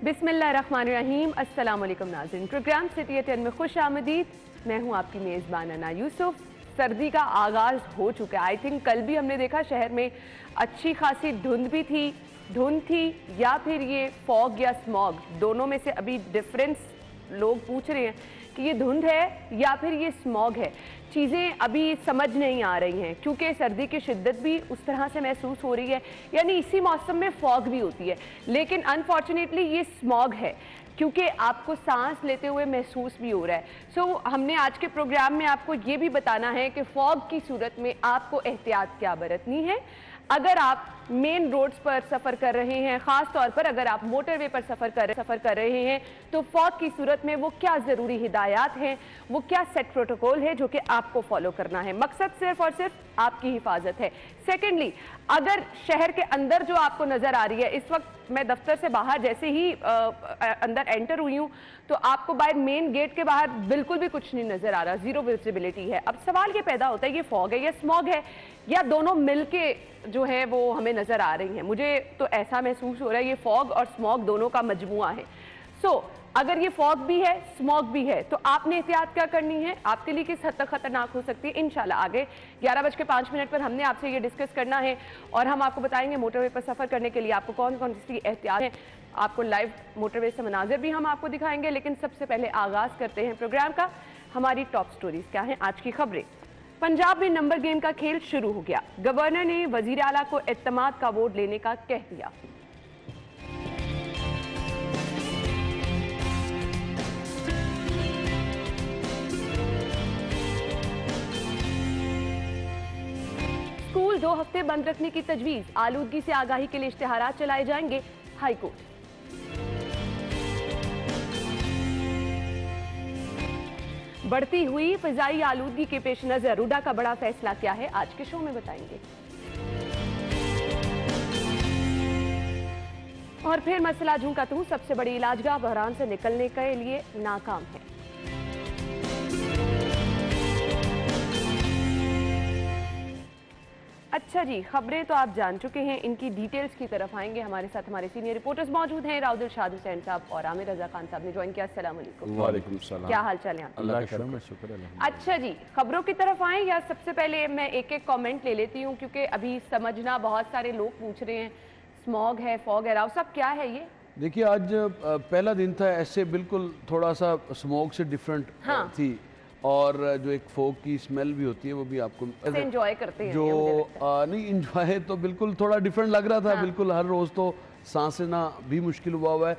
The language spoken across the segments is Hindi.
बिस्मिल्लाहिर्रहमानिर्रहीम। अस्सलाम वालेकुम नाज़रीन, प्रोग्राम सिटी 10 में खुश आमदीद। मैं हूँ आपकी मेज़बान अना यूसुफ। सर्दी का आगाज़ हो चुका है। आई थिंक कल भी हमने देखा शहर में अच्छी खासी धुंध थी या फिर ये फॉग या स्मॉग, दोनों में से अभी डिफरेंस लोग पूछ रहे हैं कि ये धुंध है या फिर ये स्मॉग है। चीज़ें अभी समझ नहीं आ रही हैं क्योंकि सर्दी की शिद्दत भी उस तरह से महसूस हो रही है, यानी इसी मौसम में फॉग भी होती है, लेकिन अनफॉर्चुनेटली ये स्मॉग है क्योंकि आपको सांस लेते हुए महसूस भी हो रहा है। सो हमने आज के प्रोग्राम में आपको ये भी बताना है कि फॉग की सूरत में आपको एहतियात क्या बरतनी है। अगर आप मेन रोड्स पर सफ़र कर रहे हैं, ख़ास तौर पर अगर आप मोटरवे पर सफ़र कर रहे हैं, तो फॉग की सूरत में वो क्या ज़रूरी हिदायत हैं, वो क्या सेट प्रोटोकॉल है जो कि आपको फॉलो करना है। मकसद सिर्फ और सिर्फ आपकी हिफाजत है। सेकेंडली, अगर शहर के अंदर जो आपको नज़र आ रही है, इस वक्त मैं दफ्तर से बाहर जैसे ही अंदर एंटर हुई हूँ तो आपको बाहर मेन गेट के बाहर बिल्कुल भी कुछ नहीं नज़र आ रहा, ज़ीरो विजिबिलिटी है। अब सवाल ये पैदा होता है, ये फॉग है या स्मॉग है या दोनों मिलके जो है वो हमें नज़र आ रही हैं। मुझे तो ऐसा महसूस हो रहा है ये फॉग और स्मॉग दोनों का मजमुआ है। अगर ये फॉग भी है, स्मॉग भी है, तो आपने एहतियात क्या करनी है, आपके लिए किस हद तक खतरनाक हो सकती है। इंशाल्लाह आगे 11:05 पर हमने आपसे ये डिस्कस करना है और हम आपको बताएंगे मोटरवे पर सफ़र करने के लिए आपको कौन कौन सी एहतियात है। आपको लाइव मोटरवे से मनाजिर भी हम आपको दिखाएंगे, लेकिन सबसे पहले आगाज़ करते हैं प्रोग्राम का। हमारी टॉप स्टोरीज क्या हैं, आज की खबरें। पंजाब में नंबर गेम का खेल शुरू हो गया। गवर्नर ने वजीर आला को एतमाद का वोट लेने का कह दिया। स्कूल 2 हफ्ते बंद रखने की तजवीज, आलूदगी से आगाही के लिए इश्तिहारात चलाए जाएंगे, हाई कोर्ट। बढ़ती हुई फिजाई आलूदगी के पेश नजर रुडा का बड़ा फैसला क्या है, आज के शो में बताएंगे। और फिर मसला झूंका तू, सबसे बड़ी इलाजगाह बहरान से निकलने के लिए नाकाम है। अच्छा जी, खबरें तो आप जान चुके हैं, इनकी डिटेल्स की तरफ आएंगे। हमारे साथ हमारे सीनियर रिपोर्टर्स मौजूद हैं, राउदुल शाद हुसैन साहब और आमिर रजा खान साहब ने ज्वाइन किया। अस्सलाम वालेकुम। वालेकुम सलाम। क्या हाल चाल है? अल्लाह का शुक्र, शुक्र है। अच्छा जी, खबरों की तरफ आए या सबसे पहले मैं एक एक कमेंट ले लेती हूँ क्योंकि अभी समझना बहुत सारे लोग पूछ रहे हैं, स्मॉग है, फॉग है। राव साहब क्या है ये? देखिए, आज पहला दिन था, ऐसे बिल्कुल थोड़ा सा स्मोक से डिफरेंट थी और जो एक फोक की स्मेल भी होती है वो भी आपको एंजॉय करते हैं जो नहीं एंजॉय तो बिल्कुल थोड़ा डिफरेंट लग रहा था। बिल्कुल हर रोज़ तो सांस लेना भी मुश्किल हुआ है।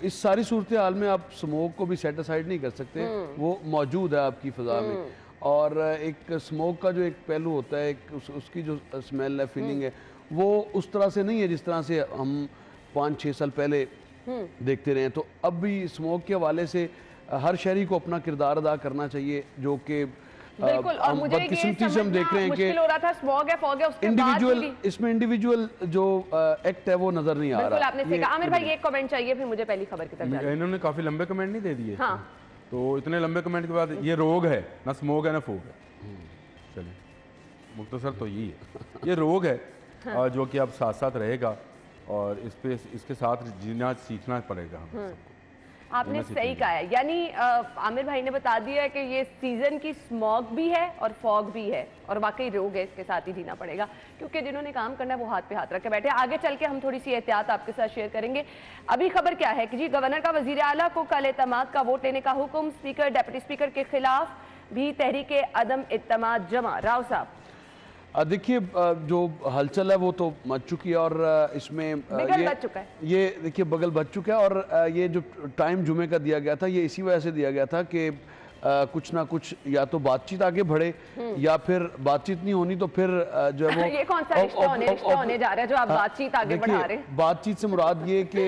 इस सारी सूरत हाल में आप स्मोक को भी सेट असाइड नहीं कर सकते, वो मौजूद है आपकी फ़ज़ा में। और एक स्मोक का जो एक पहलू होता है, उसकी जो स्मेल है, फीलिंग है, वो उस तरह से नहीं है जिस तरह से हम 5-6 साल पहले देखते रहे। तो अब भी स्मोक के हवाले से हर शहरी को अपना किरदार अदा करना चाहिए, जो कि हम बदकिस्मती से हम देख रहे हैं कि स्मॉग है, फॉग है, इंडिविजुअल इसमें इंडिविजुअल जो एक्ट है वो नजर नहीं आ रहा। आपने कहा आमिर भाई एक कमेंट चाहिए, फिर मुझे पहली खबर की तरफ। इन्होंने काफी लंबे कमेंट नहीं दे दिए। हाँ। तो इतने लंबे कमेंट के बाद ये रोग है, ना स्मोग है ना फॉग है। चलिए, मुख्तसर तो यही है, ये रोग है जो कि अब साथ साथ रहेगा और इसके साथ जीना सीखना पड़ेगा हमें सबको। आपने सही कहा है, यानी आमिर भाई ने बता दिया है कि ये सीजन की स्मॉग भी है और फॉग भी है और वाकई रोग है, इसके साथ ही जीना पड़ेगा क्योंकि जिन्होंने काम करना है वो हाथ पे हाथ रख के बैठे। आगे चल के हम थोड़ी सी एहतियात आपके साथ शेयर करेंगे। अभी खबर क्या है कि जी गवर्नर का वजीर आला को कल एतमाद का वोट लेने का हुक्म, स्पीकर डिप्टी स्पीकर के खिलाफ भी तहरीक अदम इत्तमाद जमा। राव साहब देखिए, जो हलचल है वो तो मच चुकी है और इसमें ये देखिए बगल बच चुका है। और ये जो टाइम जुमे का दिया गया था, ये इसी वजह से दिया गया था कि कुछ ना कुछ या तो बातचीत आगे बढ़े या फिर बातचीत नहीं होनी तो फिर जो है वो ये कौन सा रिश्ता होने जा रहा है जो आप बातचीत आगे बढ़ा रहे हैं? बातचीत से मुराद ये कि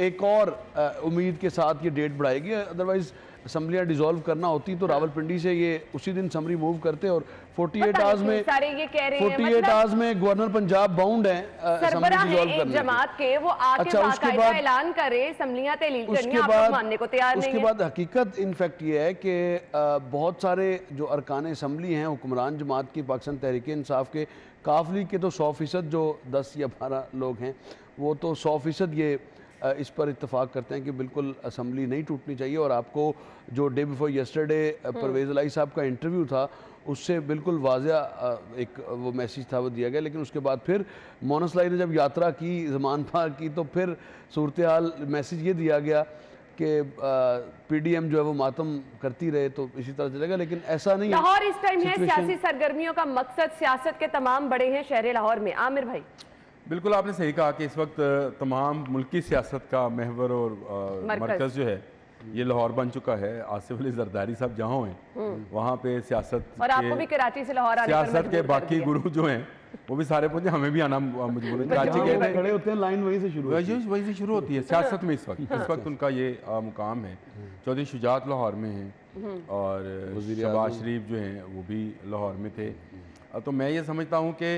एक और उम्मीद के साथ ये डेट बढ़ाएगी। अदरवाइज असम्बलियाँ डिसॉल्व करना होती तो रावलपिंडी से ये उसी दिन समरी मूव करते और 48 आवर्स में 48 आवर्स में गवर्नर पंजाब बाउंड है जमात के, वो आके बाकायदा ऐलान करे असम्बलियाँ तहलील करनी, आप लोग मानने को तैयार नहीं है। उसके बाद हकीकत इनफैक्ट ये है कि बहुत सारे जो अरकान असम्बली हैं हुक्मरान जमात की, पाकिस्तान तहरीक इंसाफ के, काफ लीग के तो 100% जो 10 या 12 लोग हैं वो तो 100% ये इस पर इत्तेफाक करते हैं कि बिल्कुल असम्बली नहीं टूटनी चाहिए। और आपको जो डे बिफोर यस्टरडे परवेज़ इलाही साहब का इंटरव्यू था उससे बिल्कुल वाज़िया एक वो मैसेज था वो दिया गया। लेकिन उसके बाद फिर मोनस लाई ने जब यात्रा की ज़मान पार की तो फिर सूरत हाल मैसेज ये दिया गया कि पीडीएम जो है वो मातम करती रहे तो इसी तरह चलेगा। लेकिन ऐसा नहीं है। लाहौर इस टाइम है सियासी सरगर्मियों का मकसद, सियासत के तमाम बड़े हैं शहर लाहौर में। आमिर भाई बिल्कुल आपने सही कहा कि इस वक्त तमाम मुल्की सियासत का महवर और मरकज़ जो है ये लाहौर बन चुका है। आसिफ अली जरदारी साहब जहाँ हैं वहाँ पे सियासत और आपको भी कराची से लाहौर आने पर सियासत के मजबूर कर बाकी दिया। गुरु जो हैं वो भी सारे पहुंचे, हमें भी आना मजबूर है। कराची जहाँ के वो खड़े होते हैं लाइन वहीं से शुरू होती है। वहीं से शुरू होती है सियासत में। इस वक्त उनका ये मुकाम है। चौधरी शुजात लाहौर में हैं और शहबाज शरीफ जो हैं वो भी लाहौर में थे। तो मैं ये समझता हूँ कि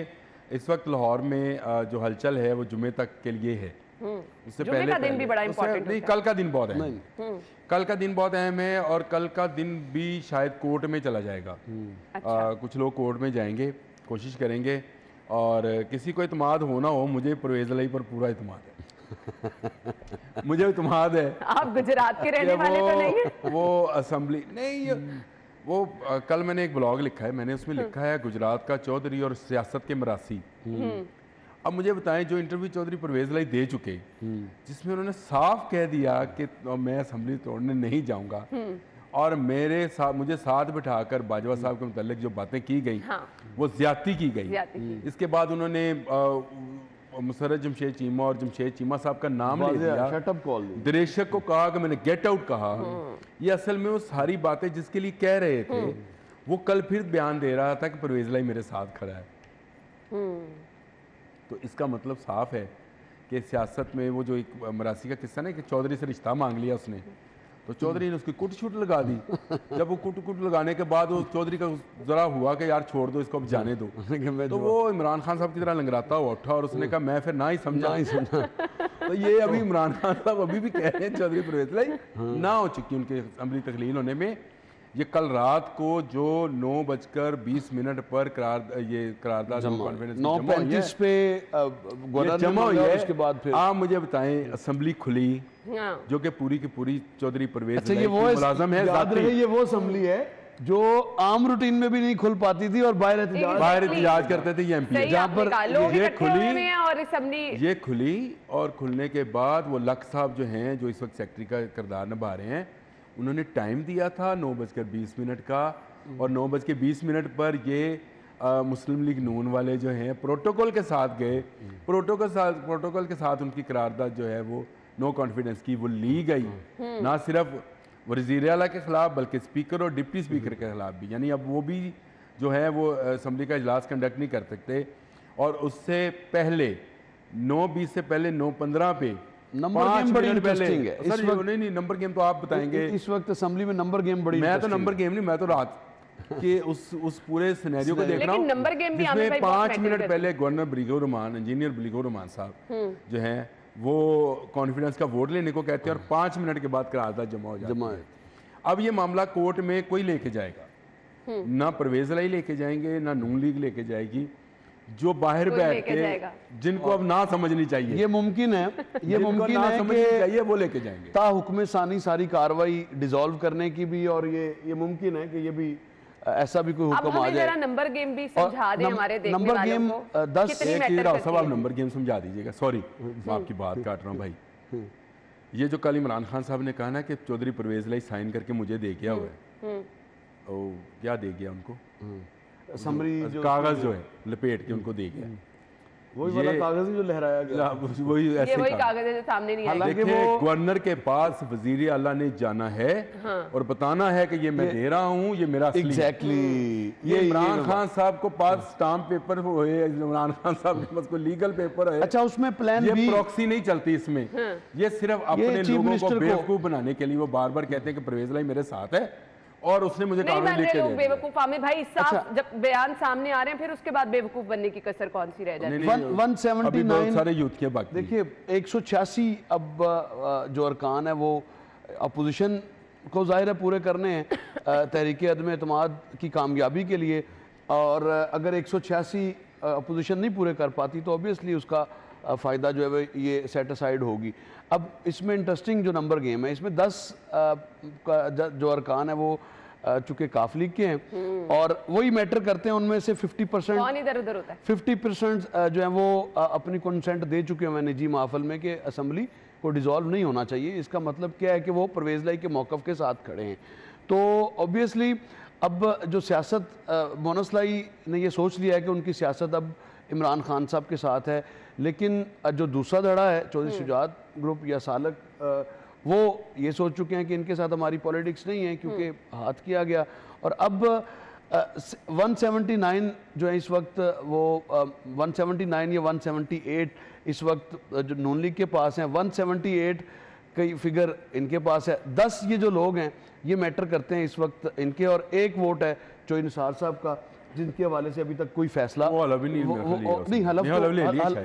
इस वक्त लाहौर में जो हलचल है वो जुमे तक के लिए है। उससे जुमे का दिन भी बड़ा इम्पोर्टेंट नहीं, कल का दिन बहुत अहम है। कल का दिन बहुत अहम है और कल का दिन भी शायद कोर्ट में चला जाएगा। कुछ लोग कोर्ट में जाएंगे, कोशिश करेंगे और किसी को इत्मीनाद होना हो, मुझे परवेज़ इलाही पर पूरा इत्मीनाद है। मुझे इत्मीनाद है। आप गुजरात के रहने वाले तो नहीं है? वो असेंबली नहीं, वो कल मैंने एक ब्लॉग लिखा है, मैंने उसमें लिखा है गुजरात का चौधरी और सियासत के मरासी। अब मुझे बताएं जो इंटरव्यू चौधरी परवेज़ इलाही दे चुके जिसमें उन्होंने साफ कह दिया कि मैं असेंबली तोड़ने नहीं जाऊंगा और मेरे साथ मुझे साथ बिठाकर बाजवा साहब के मुतालिक जो बातें की गई वो ज्यादती की गई। इसके बाद उन्होंने मुसर्रत जमशेद चीमा और जमशेद चीमा साहब का नाम ले दिया, शटअप कॉल दरेशक को कहा कि मैंने गेट आउट कहा। ये असल में वो सारी बातें जिसके लिए कह रहे थे वो कल फिर बयान दे रहा था कि परवेज़ इलाही मेरे साथ खड़ा है। तो इसका मतलब साफ है कि सियासत में वो जो एक मरासी का किस्सा ना कि चौधरी से रिश्ता मांग लिया उसने, तो चौधरी ने उसकी कुट छुट लगा दी। जब वो कुट लगाने के बाद वो चौधरी का जरा हुआ कि यार छोड़ दो इसको, अब जाने दो, तो वो इमरान खान साहब की तरह लंगराता हुआ उठा और उसने कहा मैं फिर ना ही समझा। तो ये अभी इमरान खान साहब अभी भी कह रहे हैं चौधरी परवेज़ इलाही ना हो चुकी उनके असेंबली तकलील होने में। ये कल रात को जो 9:20 पर करारदाद 9:35 पे जमा हुई है। उसके बाद फिर आप मुझे बताएं असेंबली खुली जो कि पूरी की पूरी चौधरी परवेज़ इलाही वो मुलाजम है। याद रहे ये वो असेंबली है जो आम रूटीन में भी नहीं खुल पाती थी और बाहर एहतजाज करते थे ये एमपी, जहाँ पर ये खुली और असेंबली ये खुली और खुलने के बाद वो लक साहब जो हैं जो इस वक्त सेक्रेटरी का किरदार निभा रहे हैं उन्होंने टाइम दिया था 9:20 का और 9:20 पर ये मुस्लिम लीग नून वाले जो हैं प्रोटोकॉल के साथ गए। प्रोटोकॉल के साथ उनकी करारदाद जो है वो नो कॉन्फिडेंस की वो ली गई, ना सिर्फ वज़ीर आला के खिलाफ बल्कि स्पीकर और डिप्टी स्पीकर के खिलाफ भी। यानी अब वो भी जो है वो असम्बली का इजलास कंडक्ट नहीं कर सकते। और उससे पहले 9:20 से पहले 9:15 पे नंबर गेम बड़ी इंटरेस्टिंग है। इस वक्त नहीं नंबर गेम तो आप बताएंगे। इस वक्त असेंबली में नंबर गेम बड़ी मैं तो नंबर गेम नहीं, मैं तो रात के उस पूरे सिनेरियो को देख रहा हूँ नंबर गेम भी जिसमें 5 मिनट पहले गवर्नर ब्रिगो रहमान इंजीनियर ब्रिगो रहमान साहब जो हैं वो कॉन्फिडेंस का वोट लेने को कहते हैं और 5 मिनट के बाद करारदाद जमा हो जाती है। अब ये मामला कोर्ट में कोई लेके जाएगा, ना परवेज़ इलाही लेके जाएंगे ना नून लीग लेके जाएगी, जो बाहर बैठ के जिनको अब ना समझनी चाहिए। ये मुमकिन है, ये मुमकिन है कि वो लेके जाएंगे ता हुक्म सानी सारी कार्रवाई डिसॉल्व करने की भी। और ये मुमकिन है कि ये भी ऐसा भी कोई हुक्म आ जाए। नंबर गेम भी समझा दें हमारे देखने नंबर वालों गेम को। 10 सब आप नंबर गेम समझा दीजिएगा। सॉरी मैं आपकी बात काट रहा हूँ भाई। ये जो कल इमरान खान साहब ने कहा ना कि चौधरी परवेज़ इलाही साइन करके मुझे दे गया हुआ है, क्या दे गया उनको? असम्बली कागज जो है लपेट के उनको दे गया, वही वाला कागज ही जो लहराया गया, वही ऐसे वही कागज है जो सामने नहीं आएगा। देखिए गवर्नर के पास वजीर आला ने जाना है और बताना है कि ये मैं दे रहा हूँ, ये मेरा एग्जैक्टली ये इमरान खान साहब को पास स्टाम्प पेपर हुए, इमरान खान साहब के पास कोई लीगल पेपर है। अच्छा उसमें प्लान ये प्रॉक्सी नहीं चलती इसमें, ये सिर्फ अपने लोगों को बेवकूफ बनाने के लिए वो बार बार कहते हैं कि परवेज़ इलाही मेरे साथ है और उसने मुझे कागज लिख के दिया। बेवकूफ आमिर भाई साफ जब बयान सामने आ रहे हैं फिर उसके बाद बेवकूफ बनने की कसर कौन सी रह जाती है? 179 सारे यूथ के बाकी देखिए 186 अब जो अरकान है वो अपोजिशन को जाहिर है पूरे करने हैं तहरीक अदम एतमाद की कामयाबी के लिए। और अगर 186 अपोजिशन नहीं पूरे कर पाती तो ऑब्वियसली उसका फ़ायदा जो है वो ये सेट असाइड होगी। अब इसमें इंटरेस्टिंग जो नंबर गेम है, इसमें 10 का जो अरकान है वो चूँकि काफ लीग के हैं और वही मैटर करते हैं। उनमें से 50% कौन इधर उधर होता है, 50% जो है वो अपनी कंसेंट दे चुके हैं निजी महफल में कि असम्बली को डिज़ोल्व नहीं होना चाहिए। इसका मतलब क्या है कि वो परवेज़ लाई के मौक़िफ़ के साथ खड़े हैं। तो ऑब्वियसली अब जो सियासत मोनस लाई ने ये सोच लिया है कि उनकी सियासत अब इमरान खान साहब के साथ है, लेकिन जो दूसरा धड़ा है चौधरी शुजात ग्रुप या सालक, वो ये सोच चुके हैं कि इनके साथ हमारी पॉलिटिक्स नहीं है क्योंकि हाथ किया गया। और अब 179 जो है इस वक्त वो 179 या 178 इस वक्त जो नून लीग के पास हैं, 178 कई फिगर इनके पास है। 10 ये जो लोग हैं ये मैटर करते हैं इस वक्त इनके, और एक वोट है चोई निसार साहब का जिनके हवाले से अभी तक कोई फैसला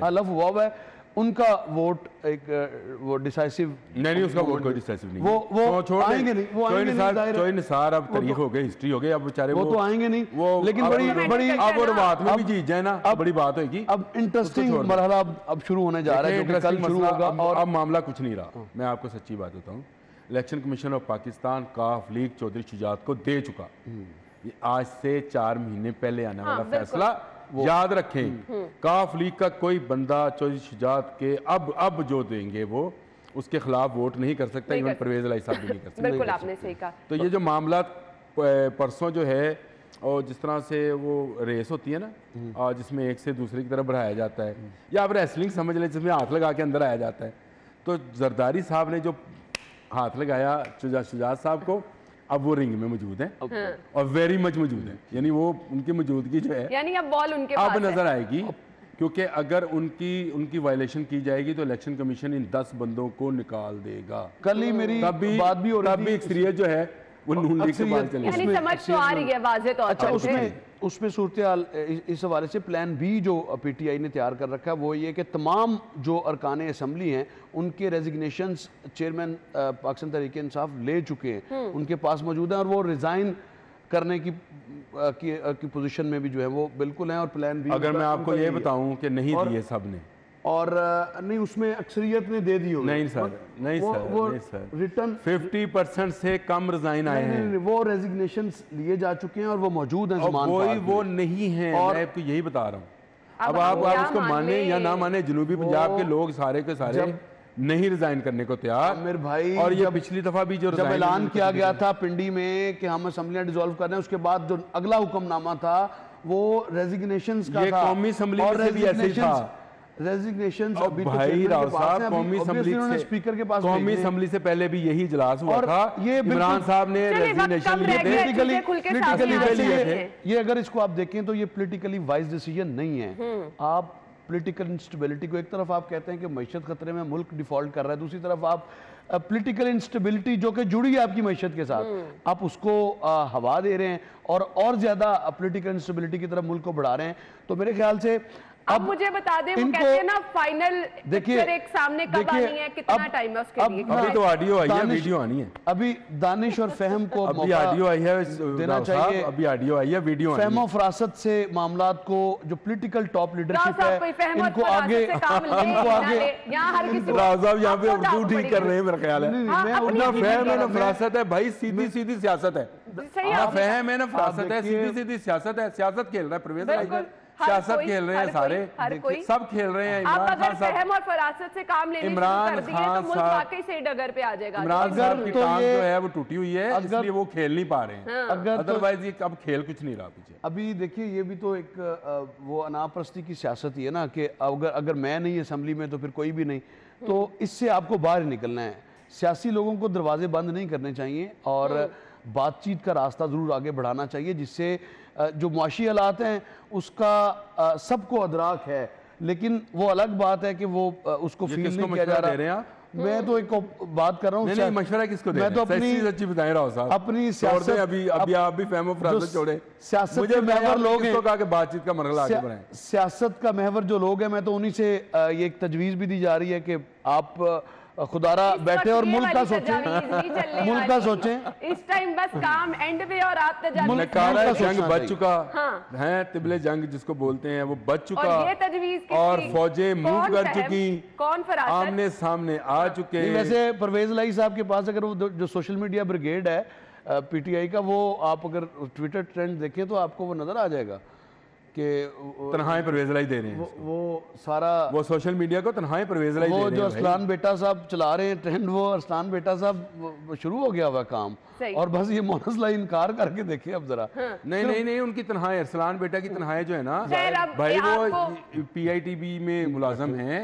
हलफ हुआ हुआ है। उनका वोट एक वो डिसाइसिव नहीं, उसका वोट कोई डिसाइसिव नहीं, वो छोड़ आएंगे नहीं, वो आएंगे नहीं। चोई निसार अब तारीख हो गई, हिस्ट्री हो गई, अब बेचारे वो तो आएंगे नहीं, वो लेकिन बड़ी अब और बात में भी जीत जाए ना, अब बड़ी बात होगी। अब इंटरेस्टिंग मरहला अब शुरू होने जा रहा है, जो कल शुरू होगा। और अब मामला कुछ नहीं रहा। मैं आपको सच्ची बात बताऊं, इलेक्शन कमीशन ऑफ पाकिस्तान काफ लीग चौधरी शुजात को दे चुका। ये आज से 4 महीने पहले आने वाला फैसला याद रखें। काफ लीग का कोई बंदा चौधरी शुजात के अब जो देंगे वो उसके खिलाफ वोट नहीं कर सकता, इवन परवेज लाई साहब भी नहीं कर सकते। बिल्कुल आपने सही कहा। तो ये जो मामला परसों जो है, और जिस तरह से वो रेस होती है ना, और जिसमें एक से दूसरे की तरफ बढ़ाया जाता है, या आप रेसलिंग समझ लें जिसमें हाथ लगा के अंदर आया जाता है, तो जरदारी साहब ने जो हाथ लगाया शुजात साहब को, अब वो रिंग में मौजूद हैं और वेरी मच मौजूद हैं। यानी वो उनकी मौजूदगी जो है, यानी अब बॉल उनके अब पास नजर आएगी, क्योंकि अगर उनकी वायलेशन की जाएगी तो इलेक्शन कमीशन इन 10 बंदों को निकाल देगा। कल ही मेरी बात भी हो रही थी, अक्सरियत जो है वो नून लीग के पास चली, यानी समझ तो आ रही है वाज़ेह तौर पर। अच्छा, उसमें सूरत इस हवाले से प्लान बी जो पीटीआई ने तैयार कर रखा है वो ये कि तमाम जो अरकान असम्बली हैं उनके रेजिग्नेशंस चेयरमैन पाकिस्तान तहरीक इंसाफ ले चुके हैं, उनके पास मौजूद हैं, और वो रिज़ाइन करने की पोजीशन में भी जो है वो बिल्कुल हैं। और प्लान बी, अगर मैं आपको ये बताऊं कि नहीं दिए सब ने, और नहीं उसमें अक्सरियत ने दे दी होगी। नहीं सर, रिटर्न 50% से कम रिजाइन आए हैं। वो रेजिग्नेशंस लिए जा चुके हैं और वो मौजूद हैं, वो नहीं है। मैं आपको यही बता रहा हूँ। अब आप उसको माने या ना माने, जनूबी पंजाब के लोग सारे के सारे नहीं रिजाइन करने को तैयार मेरे भाई। और ये पिछली दफा भी जो जब ऐलान किया गया था पिंडी में कि हम असेंबलियां डिसॉल्व कर रहे हैं, उसके बाद जो अगला हुक्मनामा था वो रेजिग्नेशंस का था। कौमी असेंबली में भी ऐसे ही था। रेजिग्नेशन भाई राव साहब, कौमी असेंबली स्पीकर के पास, कौमी असेंबली से पहले भी यही इजलास हुआ था। ये इमरान साहब ने रेजिग्नेशन लिए। ये अगर इसको आप देखें तो ये पॉलिटिकली वाइज डिसीजन नहीं है। आप पॉलिटिकल इंस्टेबिलिटी को, एक तरफ आप कहते हैं कि मईशत खतरे में, मुल्क डिफॉल्ट कर रहा है, दूसरी तरफ आप पॉलिटिकल इंस्टेबिलिटी जो कि जुड़ी है आपकी मईशत के साथ, आप उसको हवा दे रहे हैं और ज्यादा पॉलिटिकल इंस्टेबिलिटी की तरफ मुल्क को बढ़ा रहे हैं। तो मेरे ख्याल से अब मुझे बता दें, वो कहते हैं ना फाइनल पिक्चर एक सामने कब आनी है, कितना टाइम है उसके लिए? अभी तो ऑडियो आई है, वीडियो आनी है। अभी दानिश और फहम को अभी ऑडियो आई है देना चाहिए, अभी ऑडियो आई है, वीडियो फहम और फरासत से मामलात को, जो पॉलिटिकल टॉप लीडरशिप है, इनको आगे साहब यहाँ पे उर्दू ठीक कर रहे हैं मेरा ख्याल है। ना फहम है ना फरासत है भाई, सीधी सीधी सियासत है। ना फहम है ना फरासत है, सीधी सीधी सियासत है। सियासत खेल रहा है परवेज, सियासत खेल रहे हैं सारे, सब खेल रहे हैं। आप अगर फहम और फरासत से काम लेने शुरू कर दिए तो मुल्क वाकई से डगर पे आ जाएगा। इमरान साहब की टांग जो है वो टूटी हुई है, इसलिए वो खेल नहीं पा रहे हैं। अदरवाइज ये अब खेल कुछ नहीं रहा पीछे। अभी देखिए, ये भी तो एक वो अनापरस्ती की सियासत ही है ना, कि अगर मैं नहीं असेंबली में तो फिर कोई भी नहीं। तो इससे आपको बाहर निकलना है। सियासी लोगों को दरवाजे बंद नहीं करने चाहिए और बातचीत का रास्ता ज़रूर आगे बढ़ाना चाहिए, जिससे जो मुआशी हालात हैं उसका सबको अदराक है, लेकिन वो अलग बात है कि वो उसको फील नहीं किया जा रहा। मैं तो एक बात कर रहा हूँ, नहीं मशवरा किसको दे रहे हैं? मैं तो अपनी सच्ची बताएं राव साहब, अपनी सियासत अभी आप भी फहम फरासत छोड़े, सियासत के महवर लोग हैं, कहा कि बातचीत का मरहला आगे बढ़ाएं। सियासत का महवर जो लोग हैं, मैं तो उन्हीं से ये एक तजवीज़ भी दी जा रही है कि आप खुदारा इस बैठे वक्त और ये मुल्क का वाली सोचें, तजवीज़ नहीं चलने मुल्क का वाली। सोचें। इस टाइम बस काम एंड पे और आप तजवीज़ नकारा का जंग सोचना बच चाहिए। चुका हाँ। है, तिबले जंग जिसको बोलते हैं वो बच चुका, और ये तजवीज़ किसकी? और फौजें मूव कौन कर फहम? चुकी, कौन फरासत? आमने सामने आ चुके। नहीं, वैसे परवेज लाई साहब के पास अगर वो जो सोशल मीडिया ब्रिगेड है पीटीआई का, वो आप अगर ट्विटर ट्रेंड देखें तो आपको वो नजर आ जाएगा कि तन्हाई परवेज लाई दे रहे हैं, वो सारा वो सोशल मीडिया को तन्हाई परवेज लाई दे वो रहे जो हैं भाई। अरसलान बेटा साहब चला रहे हैं ट्रेंड, वो अरसलान बेटा साहब शुरू हो गया हुआ काम। सही। और बस ये मोनस लाई इनकार करके देखे अब जरा। नहीं नहीं नहीं, उनकी तनहाई, अरसलान बेटा की तनहाई जो है ना खैर, अब भाई, वो आपको- पीआईटीबी में मुलाजम हैं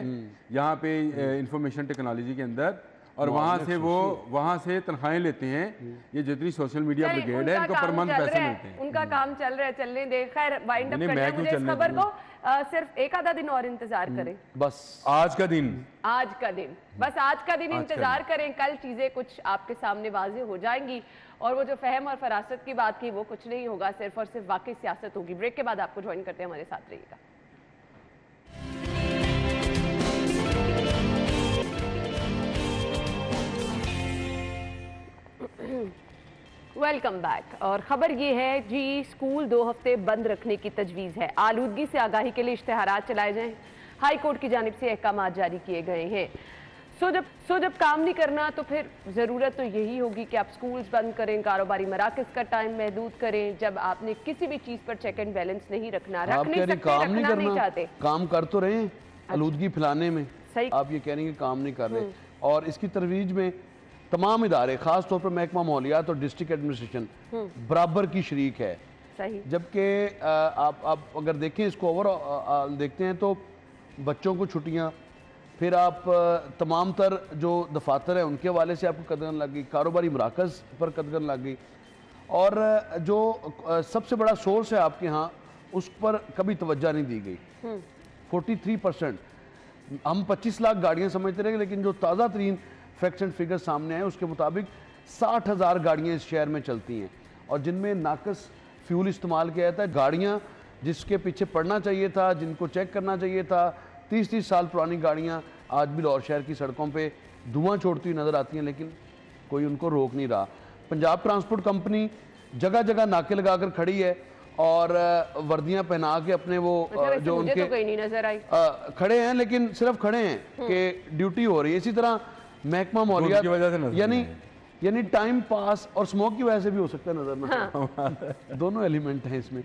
यहाँ पे इंफॉर्मेशन टेक्नोलॉजी के अंदर, और वहाँ से तनख्वाहें लेते हैं। ये जितनी सोशल मीडिया चलिए, ब्रिगेड है उनका इनको काम परमानेंट चल पैसे रहा है, मिलते हैं। उनका काम चल रहा है, चलने दे। खैर वाइंड अप नहीं, करना मैं है क्यों मुझे इस चलने खबर दूं? को सिर्फ एक आधा दिन और इंतजार करें। बस आज का दिन, आज का दिन, बस आज का दिन इंतजार करें। कल चीजें कुछ आपके सामने वाज़ेह हो जाएंगी, और वो जो फहम और फरासत की बात की वो कुछ नहीं होगा, सिर्फ और सिर्फ वाकई सियासत होगी। ब्रेक के बाद आपको ज्वाइन करते हैं, हमारे साथ रहिएगा। Welcome back. और खबर ये है जी, स्कूल 2 हफ्ते बंद रखने की तजवीज़ है। आलूदगी से आगाही के लिए इश्तेहारात चलाए जाएं। हाई कोर्ट की जानिब से अहकाम जारी किए गए हैं। सो जब काम नहीं करना तो फिर ज़रूरत तो यही होगी कि आप स्कूल्स बंद करें, कारोबारी मराकज़ का टाइम महदूद करें। जब आपने किसी भी चीज़ पर चेक एंड बैलेंस नहीं रखना, आप रख कह नहीं रही सकते, काम नहीं रखना नहीं करना, चाहते। काम कर तो रहे हैं आलूदगी फैलाने में, सही। आप ये कह रही हैं कि काम नहीं कर रहे। और इसकी तरवीज में तमाम इदारे, खास तौर पर महकमा माहौलियात और डिस्ट्रिक्ट एडमिनिस्ट्रेशन बराबर की शरीक है। सही। जबकि आप अगर देखें इसको ओवर देखते हैं तो बच्चों को छुट्टियां, फिर आप तमाम तर जो दफातर हैं उनके हवाले से आपको कदगन लग गई, कारोबारी मराकज़ पर कदगन लग गई, और जो सबसे बड़ा सोर्स है आपके यहाँ उस पर कभी तवज्जो नहीं दी गई। 43%, हम 25 लाख गाड़ियाँ समझते रहे, लेकिन जो ताज़ा तरीन फैक्ट्स एंड फिगर सामने आए उसके मुताबिक 60,000 गाड़ियाँ इस शहर में चलती हैं, और जिनमें नाकस फ्यूल इस्तेमाल किया जाता है। गाड़ियाँ जिसके पीछे पड़ना चाहिए था, जिनको चेक करना चाहिए था, 30-30 साल पुरानी गाड़ियाँ आज भी लाहौर शहर की सड़कों पे धुआं छोड़ती हुई नज़र आती हैं, लेकिन कोई उनको रोक नहीं रहा। पंजाब ट्रांसपोर्ट कंपनी जगह जगह नाके लगा कर खड़ी है, और वर्दियाँ पहना के अपने वो जो मुझे उनके तो कहीं नहीं नजर आई। खड़े हैं, लेकिन सिर्फ खड़े हैं कि ड्यूटी हो रही है। इसी तरह महकमा माहौलियात की वजह से नजर यानी टाइम पास और स्मोक की वजह से भी हो सकता है नजर ना। दोनों एलिमेंट हैं इसमें।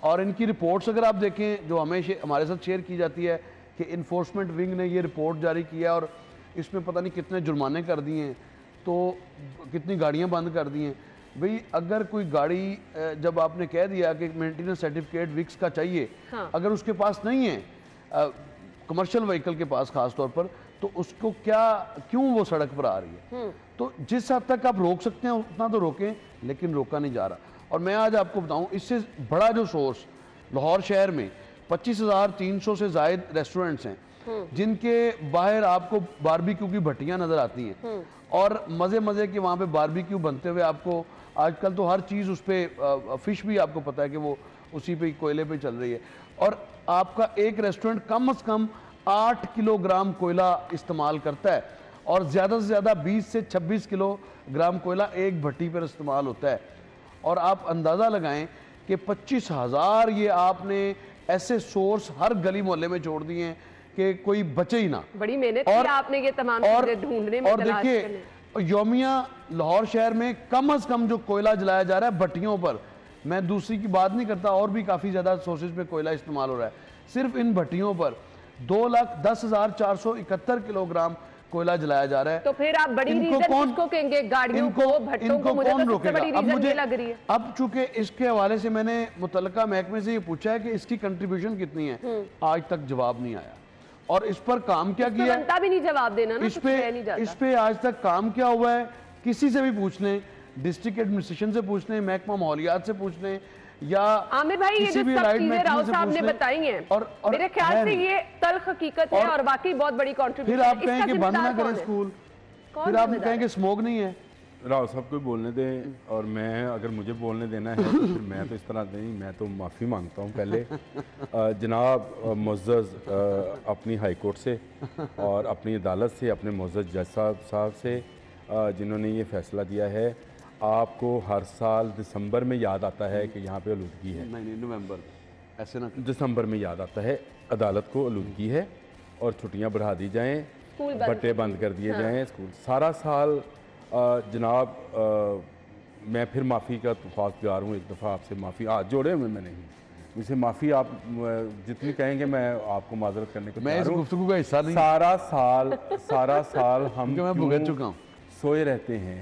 और इनकी रिपोर्ट्स अगर आप देखें जो हमेशा हमारे साथ शेयर की जाती है कि इन्फोर्समेंट विंग ने ये रिपोर्ट जारी किया और इसमें पता नहीं कितने जुर्माने कर दिए हैं, तो कितनी गाड़ियाँ बंद कर दी हैं। भाई अगर कोई गाड़ी जब आपने कह दिया कि मेंटेनेंस सर्टिफिकेट विक्स का चाहिए, अगर उसके पास नहीं है कमर्शियल व्हीकल के पास खास तौर पर, तो उसको क्यों वो सड़क पर आ रही है। तो जिस हद तक आप रोक सकते हैं उतना तो रोकें, लेकिन रोका नहीं जा रहा। और मैं आज आपको बताऊं, इससे बड़ा जो सोर्स लाहौर शहर में 25,300 से जायद रेस्टोरेंट्स हैं जिनके बाहर आपको बारबेक्यू की भट्टियां नजर आती हैं, और मज़े मज़े के वहाँ पे बारबेक्यू बनते हुए आपको आजकल तो हर चीज़ उस पर, फिश भी आपको पता है कि वो उसी पे कोयले पे चल रही है, और आपका एक रेस्टोरेंट कम से कम 8 किलोग्राम कोयला इस्तेमाल करता है, और ज़्यादा से ज़्यादा 20 से 26 किलोग्राम कोयला एक भट्टी पर इस्तेमाल होता है। और आप अंदाज़ा लगाएं कि 25,000 ये आपने ऐसे सोर्स हर गली मोहल्ले में छोड़ दिए हैं कि कोई बचे ही ना। बड़ी मेहनत की आपने ये तमाम चीजें ढूंढने में, और देखिए यौमिया लाहौर शहर में कम से कम जो कोयला जलाया जा रहा है भट्टियों पर, मैं दूसरी की बात नहीं करता, और भी काफ़ी ज़्यादा सोर्सेज में कोयला इस्तेमाल हो रहा है, सिर्फ इन भट्टियों पर 2,10,471 किलोग्राम कोयला जलाया जा रहा है। तो फिर आप बड़ी रीजन किसको कहेंगे? गाड़ियों को, भट्टों को? मुझे तो सबसे बड़ी रीजन ये लग रही है। अब चूंकि इसके हवाले से मैंने मुतल्लिका महकमे से ये पूछा है कि इसकी कंट्रीब्यूशन कितनी है, आज तक जवाब नहीं आया। और इस पर काम क्या किया, बनता भी नहीं जवाब देना ना, इस पे आज तक काम क्या हुआ है, किसी से भी पूछ लें, डिस्ट्रिक्ट एडमिनिस्ट्रेशन से पूछ लें, महकमा माहौलियात से पूछ लें, या आमिर भाई ये जो सब चीजें राव साहब ने बताई हैं, और मेरे ख्याल से ये तल्ख हकीकत है और बाकी बहुत बड़ी कंट्रीब्यूशन। फिर आप कहें कि बंद ना करें स्कूल, फिर आप कहें कि स्मोक नहीं है, राव साहब को बोलने दें और मैं अगर मुझे बोलने देना है तो फिर मैं तो इस तरह नहीं, मैं तो माफ़ी मांगता हूँ पहले जनाब मुअज़्ज़ज़ अपनी हाई कोर्ट से और अपनी अदालत से, अपने मुअज़्ज़ज़ जज साहब से जिन्होंने ये फ़ैसला दिया है। आपको हर साल दिसंबर में याद आता है कि यहाँ पे आलूदगी है, नहीं नवंबर ऐसे ना, दिसंबर में याद आता है अदालत को आलूदगी है और छुट्टियाँ बढ़ा दी जाएँ, भट्टे बंद कर दिए जाएँ, स्कूल सारा साल। जनाब मैं फिर माफ़ी का ख्वास्तगार हूँ, एक दफ़ा आपसे माफ़ी हाथ जोड़े हुए मैं नहीं, मुझसे माफ़ी आप जितनी कहेंगे मैं आपको माजरत करने को मैं इस गुफ्तगू का हिस्सा नहीं। सारा साल हम मैं भुगत चुका हूँ, सोए रहते हैं।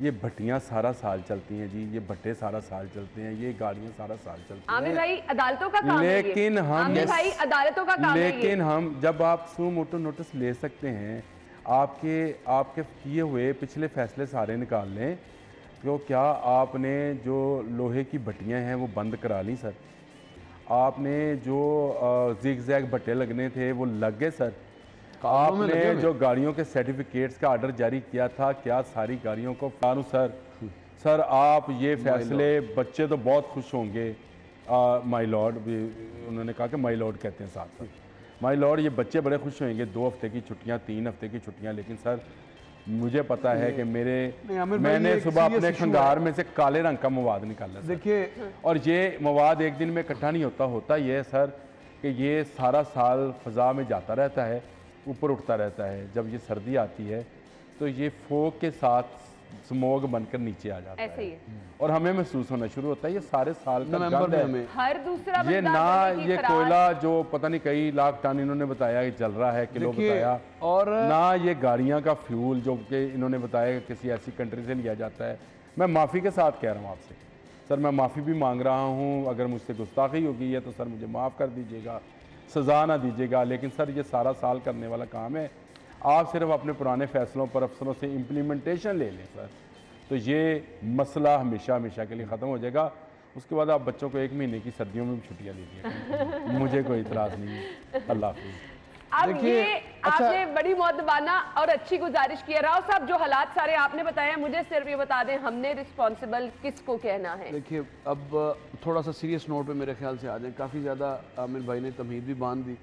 ये भट्टियाँ सारा साल चलती हैं जी, ये भट्टे सारा साल चलते हैं, ये गाड़ियाँ सारा साल चलती हैं। आमिर भाई अदालतों का काम है ये। लेकिन हम आमिर भाई अदालतों का काम है ये। लेकिन हम जब आप सू मोटो नोटिस ले सकते हैं, आपके किए हुए पिछले फैसले सारे निकाल लें, तो क्या आपने जो लोहे की भट्टियाँ हैं वो बंद करा ली सर? आपने जो जिग जैग भट्टे लगने थे वो लग गए सर? आपने जो गाड़ियों के सर्टिफिकेट्स का ऑर्डर जारी किया था, क्या सारी गाड़ियों को फारू सर आप ये फैसले, बच्चे तो बहुत खुश होंगे। माय लॉर्ड भी उन्होंने कहा कि माय लॉर्ड कहते हैं साथ माय लॉर्ड, ये बच्चे बड़े खुश होंगे, 2 हफ्ते की छुट्टियां, 3 हफ्ते की छुट्टियां। लेकिन सर मुझे पता है कि मैंने सुबह अपने खंगार में से काले रंग का मवाद निकाला देखिए, और ये मवाद एक दिन में इकट्ठा नहीं होता ये है सर कि ये सारा साल फ़ज़ा में जाता रहता है, ऊपर उठता रहता है। जब ये सर्दी आती है तो ये फोग के साथ स्मोग बनकर नीचे आ जाता ऐसे है और हमें महसूस होना शुरू होता है। ये सारे साल का गंद है, हर दूसरा ये ना ये कोयला जो पता नहीं कई लाख टन इन्होंने बताया कि जल रहा है, किलो बताया, और ना ये गाड़ियां का फ्यूल जो कि इन्होंने बताया कि किसी ऐसी कंट्री से लिया जाता है। मैं माफ़ी के साथ कह रहा हूँ आपसे सर, मैं माफ़ी भी मांग रहा हूँ। अगर मुझसे गुस्ताखी हो गई है तो सर मुझे माफ़ कर दीजिएगा, सज़ा ना दीजिएगा। लेकिन सर ये सारा साल करने वाला काम है, आप सिर्फ अपने पुराने फैसलों पर अफसरों से इम्प्लीमेंटेशन ले लें सर, तो ये मसला हमेशा के लिए ख़त्म हो जाएगा। उसके बाद आप बच्चों को 1 महीने की सर्दियों में भी छुट्टियाँ दीजिए, मुझे कोई इतराज़ नहीं है। अल्लाह हाफ़िज़। अब ये आपने बड़ी मौदबाना और अच्छी गुजारिश की है। राव साहब, जो हालात सारे आपने बताए, मुझे सिर्फ ये बता दें हमने रिस्पॉन्सिबल किसको कहना है? देखिए अब थोड़ा सा सीरियस नोट पे मेरे ख्याल से आ जाए, काफ़ी ज़्यादा आमिर भाई ने तमहीद भी बांध दी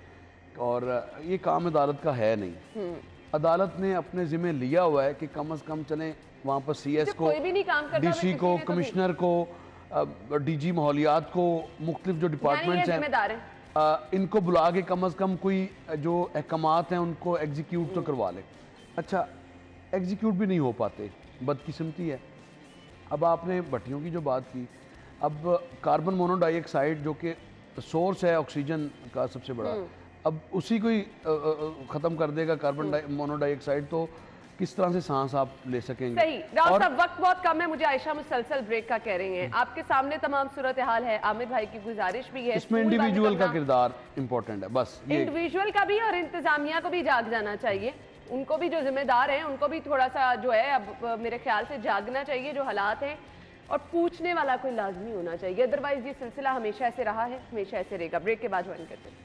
और ये काम अदालत का है नहीं। अदालत ने अपने ज़िम्मे लिया हुआ है कि कम अज़ कम चलें वहाँ पर CS को, DC को, कमिश्नर को, DG माहौलियात को, मुख्तलिफ जो डिपार्टमेंट्स हैं इनको बुला के कम अज़ कम कोई जो अहकामात हैं उनको एग्जीक्यूट तो करवा ले। अच्छा, एग्जीक्यूट भी नहीं हो पाते, बदकिस्मती है। अब आपने भट्टियों की जो बात की, अब कार्बन मोनोडाइऑक्साइड जो कि सोर्स है ऑक्सीजन का सबसे बड़ा, अब उसी को ही ख़त्म कर देगा कार्बन मोनोडाइऑक्साइड, तो किस तरह से सांस आप ले सकेंगे? सही। राव साहब, वक्त बहुत कम है, मुझे आयशा मुसलसल ब्रेक का कह रही हैं। आपके सामने तमाम सूरत हाल है, आमिर भाई की गुजारिश भी है, इसमें इंडिविजुअल का किरदार इंपॉर्टेंट है, बस इंडिविजुअल का भी और इंतजामिया को भी जाग जाना चाहिए। उनको भी जो जिम्मेदार हैं उनको भी थोड़ा सा जो है अब मेरे ख्याल से जागना चाहिए जो हालात हैं, और पूछने वाला कोई लाजमी होना चाहिए। अदरवाइज ये सिलसिला हमेशा ऐसे रहा है, हमेशा ऐसे रहेगा। ब्रेक के बाद ज्वाइन करते हैं।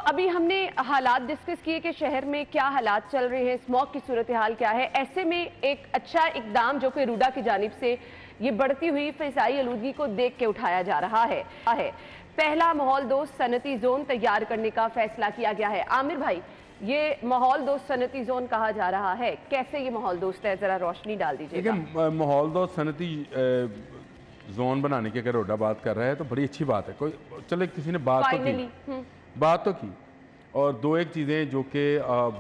अभी हमने हालात डिस्कस किए कि शहर में क्या हालात चल रहे हैं, स्मॉग की सूरत हाल क्या है। ऐसे में एक अच्छा इकदाम जो कि रूडा की जानिब से ये बढ़ती हुई फिजाई आलूदगी को देख के उठाया जा रहा है। पहला माहौल दोस्त सनती जोन तैयार करने का फैसला किया गया है। आमिर भाई, ये माहौल दोस्त सनती जोन कहा जा रहा है, कैसे ये माहौल दोस्त है, जरा रोशनी डाल दीजिए। माहौल दोस्त सनती जोन बनाने की अगर रोडा बात कर रहा है तो बड़ी अच्छी बात है। कोई चलो किसी ने बात तो की और 2-1 चीज़ें जो कि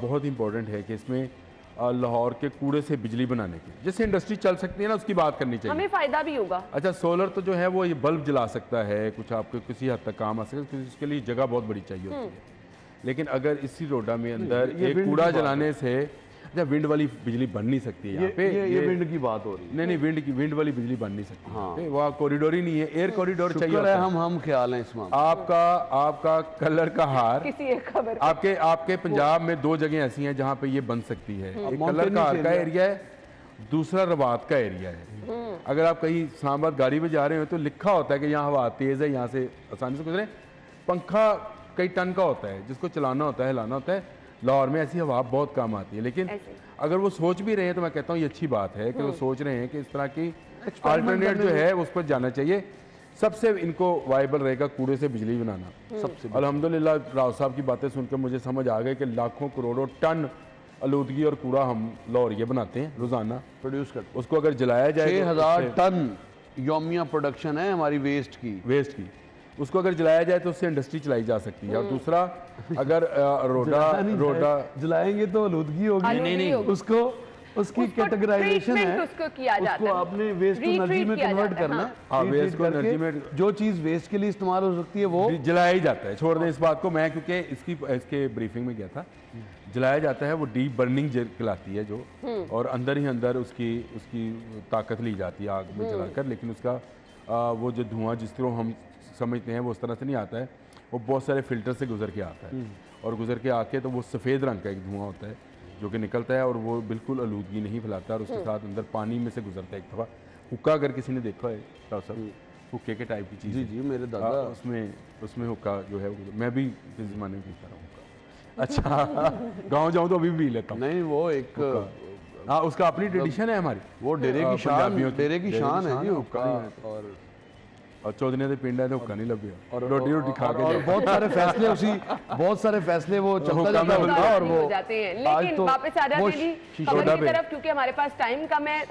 बहुत इंपॉर्टेंट है कि इसमें लाहौर के कूड़े से बिजली बनाने की जैसे इंडस्ट्री चल सकती है ना, उसकी बात करनी चाहिए, हमें फ़ायदा भी होगा। अच्छा, सोलर तो जो है वो ये बल्ब जला सकता है, कुछ आपके किसी हद तक काम आ सकता है, उसके लिए जगह बहुत बड़ी चाहिए होती है। लेकिन अगर इसी रोडा में अंदर एक कूड़ा जलाने से जब विंड वाली बिजली बन नहीं सकती है यहाँ पे, ये विंड की बात हो रही है। नहीं, विंड वाली बिजली बन नहीं सकती। हाँ। वहाँ कॉरिडोर ही नहीं है, एयर कॉरिडोर चाहिए है। हम ख्याल हैं इस मामले। आपका कलर का हार किसी एक खबर आपके पंजाब में 2 जगह ऐसी हैं जहाँ पे ये बन सकती है। एक कलर का हार का एरिया है, दूसरा रवात का एरिया है। अगर आप कहीं इस्लामाबाद गाड़ी में जा रहे हो तो लिखा होता है कि यहाँ हवा तेज है, यहाँ से आसानी से गुजरे। पंखा कई टन का होता है, जिसको चलाना होता है, हिलाना होता है। लाहौर में ऐसी हवा बहुत कम आती है, लेकिन अगर वो सोच भी रहे हैं तो मैं कहता हूँ ये अच्छी बात है कि वो सोच रहे हैं कि इस तरह की अल्टरनेट जो है उस पर जाना चाहिए। सबसे इनको वायबल रहेगा कूड़े से बिजली बनाना। सबसे अल्हम्दुलिल्लाह राव साहब की बातें सुनकर मुझे समझ आ गई कि लाखों करोड़ों टन आलूदगी और कूड़ा हम लाहौरिया बनाते हैं रोजाना, प्रोड्यूस करते उसको अगर जलाया जाए 6000 टन योमिया प्रोडक्शन है हमारी वेस्ट की, उसको अगर जलाया जाए तो उससे इंडस्ट्री चलाई जा सकती है। और दूसरा, अगर रोडा जलाएंगे तो आलूदगी होगी, नहीं, उसको उसकी कैटेगराइजेशन है, उसको किया जाता उसको है, आपने वेस्ट टू एनर्जी में कन्वर्ट करना है। वेस्ट को एनर्जी में जो चीज वेस्ट के लिए इस्तेमाल हो सकती है वो जलाया ही जाता है। छोड़ दें इस बात को, मैं क्योंकि इसके ब्रीफिंग में गया था। जलाया जाता है, वो डीप बर्निंग कहलाती है जो, और अंदर ही अंदर उसकी ताकत ली जाती है आग में जलाकर। लेकिन उसका वो जो धुआं जिस तरह हम समझते हैं वो उस तरह से नहीं आता है, वो बहुत सारे फिल्टर से गुजर के आता है, और गुजर के आके तो वो सफ़ेद रंग का एक धुआं होता है जो कि निकलता है, और वो बिल्कुल आलूदगी नहीं फैलाता। और उसके साथ अंदर पानी में से गुजरता है। एक दफ़ा हुक्का अगर किसी ने देखा है तो सब हुक्के के टाइप की चीज़, जी मेरे दादा उसमें हुक्का जो है मैं भी इस ज़माने में पीता रहा हूँ। अच्छा गाँव जाऊँ तो अभी भी लेता हूँ। नहीं, वो एक हाँ, उसका अपनी ट्रेडिशन है हमारी, वो डेरे की शान है जी हुक्का। और चौधरी के पिंड है तो हुक्का नहीं लगे, और रोटी खा के और बहुत सारे फैसले वो चलता जाता है, और वो जाते हैं। लेकिन वापस आ जाते हैं खबर की तरफ, क्योंकि हमारे पास टाइम कम है।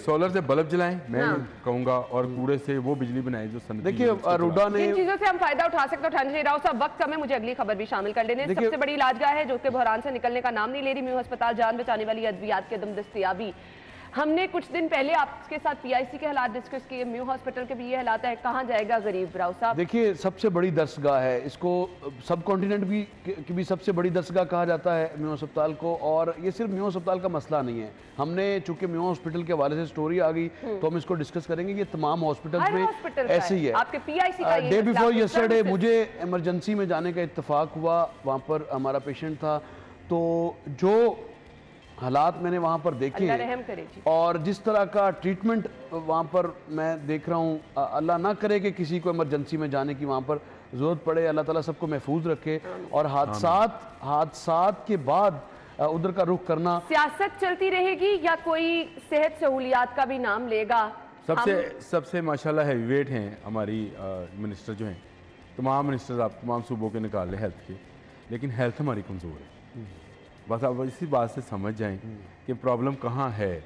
सोलर से बल्ब जलाएं, मैं कहूंगा, और कूड़े से वो बिजली बनाए जो सन। देखिए अरोड़ा ने इन चीजों से हम फायदा उठा सकते हैं, उठाने राव साहब वक्त कम है, मुझे अगली खबर भी शामिल कर लेने। सबसे बड़ी इलाजगाह है जो उसके बहरान से निकलने का नाम नहीं ले रही, म्यू अस्पताल जान बचाने वाली अद्वियात के दम दस्तयाबी। हमने कुछ दिन पहले आपके साथ पीआईसी के हालात डिस्कस किए, म्यू हॉस्पिटल के भी ये हालात है, कहाँ जाएगा गरीब राव साहब? देखिए सबसे बड़ी दस्तगाह है, इसको सब कॉन्टिनेंट की भी सबसे बड़ी दस्तगाह कहा जाता है म्यू अस्पताल को। और ये सिर्फ म्यू अस्पताल का मसला नहीं है, हमने चूंकि म्यू हॉस्पिटल के हवाले से स्टोरी आ गई तो हम इसको डिस्कस करेंगे। ये तमाम हॉस्पिटल में ऐसे ही है। आपके पीआईसी का डे बिफोर यस्टरडे मुझे इमरजेंसी में जाने का इत्तेफाक हुआ, वहाँ पर हमारा पेशेंट था, तो जो हालात मैंने वहाँ पर देखे और जिस तरह का ट्रीटमेंट वहाँ पर मैं देख रहा हूँ, अल्लाह ना करे कि किसी को इमरजेंसी में जाने की वहाँ पर ज़रूरत पड़े, अल्लाह ताला सबको महफूज रखे। और हादसात के बाद उधर का रुख करना, सियासत चलती रहेगी या कोई सेहत सहूलियात का भी नाम लेगा? सबसे माशाल्लाह हैवीवेट हैं हमारी मिनिस्टर जो हैं, तमाम मिनिस्टर आप तमाम सूबों के निकाल लें हेल्थ के, लेकिन हेल्थ हमारी कमज़ोर है। बस आप इसी बात से समझ जाएं कि प्रॉब्लम कहाँ है।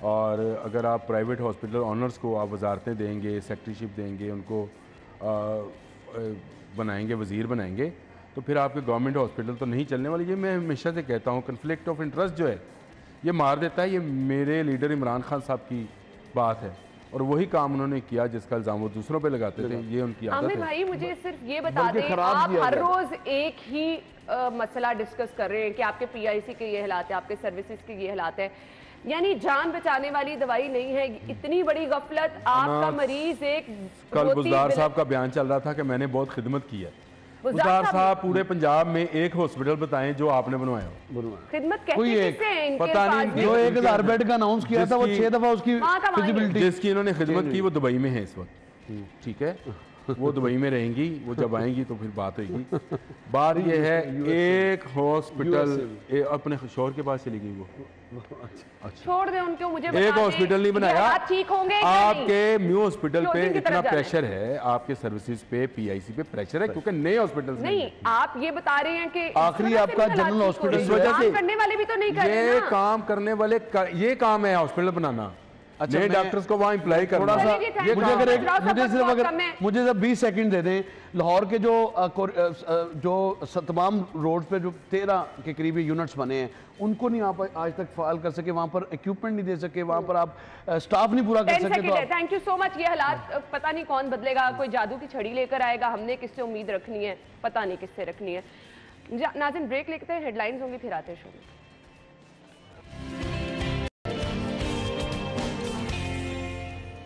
और अगर आप प्राइवेट हॉस्पिटल ऑनर्स को आप वजारतें देंगे, सेक्रेटरीशिप देंगे, उनको बनाएंगे, वज़ीर बनाएंगे, तो फिर आपके गवर्नमेंट हॉस्पिटल तो नहीं चलने वाली। ये मैं हमेशा से कहता हूँ, कन्फ्लिक्ट ऑफ इंटरेस्ट जो है ये मार देता है। ये मेरे लीडर इमरान खान साहब की बात है, और वही काम उन्होंने किया जिसका इल्ज़ाम वो दूसरों पे लगाते थे। ये उनकी आदत है। भाई मुझे सिर्फ ये बता दें, आप हर रोज एक ही मसला डिस्कस कर रहे हैं कि आपके पीआईसी के ये हालात है, आपके सर्विसेज के ये हालात है, यानी जान बचाने वाली दवाई नहीं है। इतनी बड़ी गफलत, आपका मरीज एक कल गुज़ार साहब का बयान चल रहा था कि मैंने बहुत खिदमत की है। गुज़ार साहब पूरे पंजाब में एक हॉस्पिटल बताएं जो आपने बनवाया हो। खिदमत कहते पता नहीं, जो 1000 बेड का अनाउंस किया था वो 6 दफा उसकी फिजिबिलिटी, जिसकी इन्होंने खिदमत की वो दुबई में है इस वक्त, ठीक है, वो दुबई में रहेंगी, वो जब आएंगी तो फिर बात होगी। बात ये है, एक हॉस्पिटल अपने शोहर के पास चली गई वो, छोड़ दे उनको, मुझे एक हॉस्पिटल नहीं बनाया। ठीक होंगे आपके म्यू हॉस्पिटल पे इतना प्रेशर है, आपके सर्विसेज पे, पीआईसी पे प्रेशर है क्योंकि नए हॉस्पिटल नहीं। आप ये बता रहे हैं कि आखिरी आपका जनरल हॉस्पिटल इस वजह से करने वाले भी तो नहीं कर रहे ये काम करने वाले ये काम है हॉस्पिटल बनाना। अच्छा, नए डॉक्टर्स को वहाँ इम्प्लाई करना। थोड़ा सा मुझे जब 20 सेकंड दे दें, लाहौर के जो तमाम रोड पे जो 13 के करीब यूनिट्स बने हैं उनको नहीं आप आज तक फाल कर सके, वहाँ पर इक्विपमेंट नहीं दे सके, वहाँ पर आप स्टाफ नहीं पूरा कर सके। तो थैंक यू सो मच। ये हालात पता नहीं कौन बदलेगा, कोई जादू की छड़ी लेकर आएगा, हमने किससे उम्मीद रखनी है, पता नहीं किससे रखनी है। नाज़रीन ब्रेक लेते हैं, हेडलाइंस होंगी, फिर आते हैं शो में।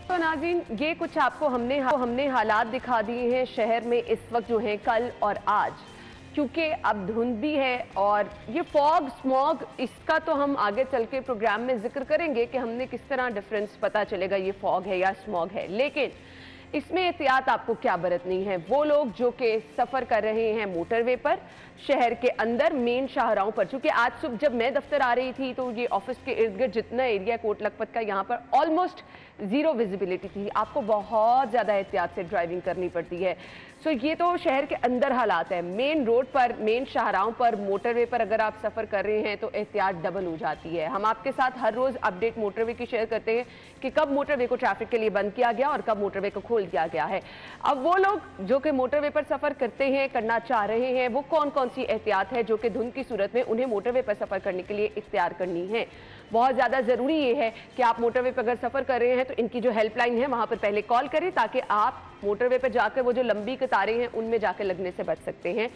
तो नाज़रीन ये कुछ आपको हमने हालात दिखा दिए हैं शहर में इस वक्त जो है कल और आज, क्योंकि अब धुंध भी है और ये फॉग स्मॉग, इसका तो हम आगे चल के प्रोग्राम में जिक्र करेंगे कि हमने किस तरह डिफरेंस पता चलेगा ये फॉग है या स्मॉग है। लेकिन इसमें एहतियात आपको क्या बरतनी है? वो लोग जो कि सफर कर रहे हैं मोटरवे पर, शहर के अंदर मेन शाहराहों पर, चूंकि आज सुबह जब मैं दफ्तर आ रही थी तो ये ऑफिस के इर्द गिर्द जितना एरिया कोट लखपत का, यहाँ पर ऑलमोस्ट जीरो विजिबिलिटी थी। आपको बहुत ज्यादा एहतियात से ड्राइविंग करनी पड़ती है। सो ये तो शहर के अंदर हालात है। मेन रोड पर, मेन शाहराहों पर, मोटरवे पर अगर आप सफर कर रहे हैं तो एहतियात डबल हो जाती है। हम आपके साथ हर रोज अपडेट मोटरवे की शेयर करते हैं कि कब मोटरवे को ट्रैफिक के लिए बंद किया गया और कब मोटरवे को खोल दिया गया है। अब वो लोग जो कि मोटरवे पर सफर करते हैं, करना चाह रहे हैं, वो कौन कौन सी एहतियात है जो कि धुंध की सूरत में उन्हें मोटरवे पर सफर करने के लिए इख्तियार करनी है। बहुत ज्यादा जरूरी ये है कि आप मोटरवे पर अगर सफर कर रहे हैं तो इनकी जो हेल्पलाइन है वहां पर पहले कॉल करें, ताकि आप मोटरवे पर जाकर वो जो लंबी कतारें हैं उनमें जाकर लगने से बच सकते हैं।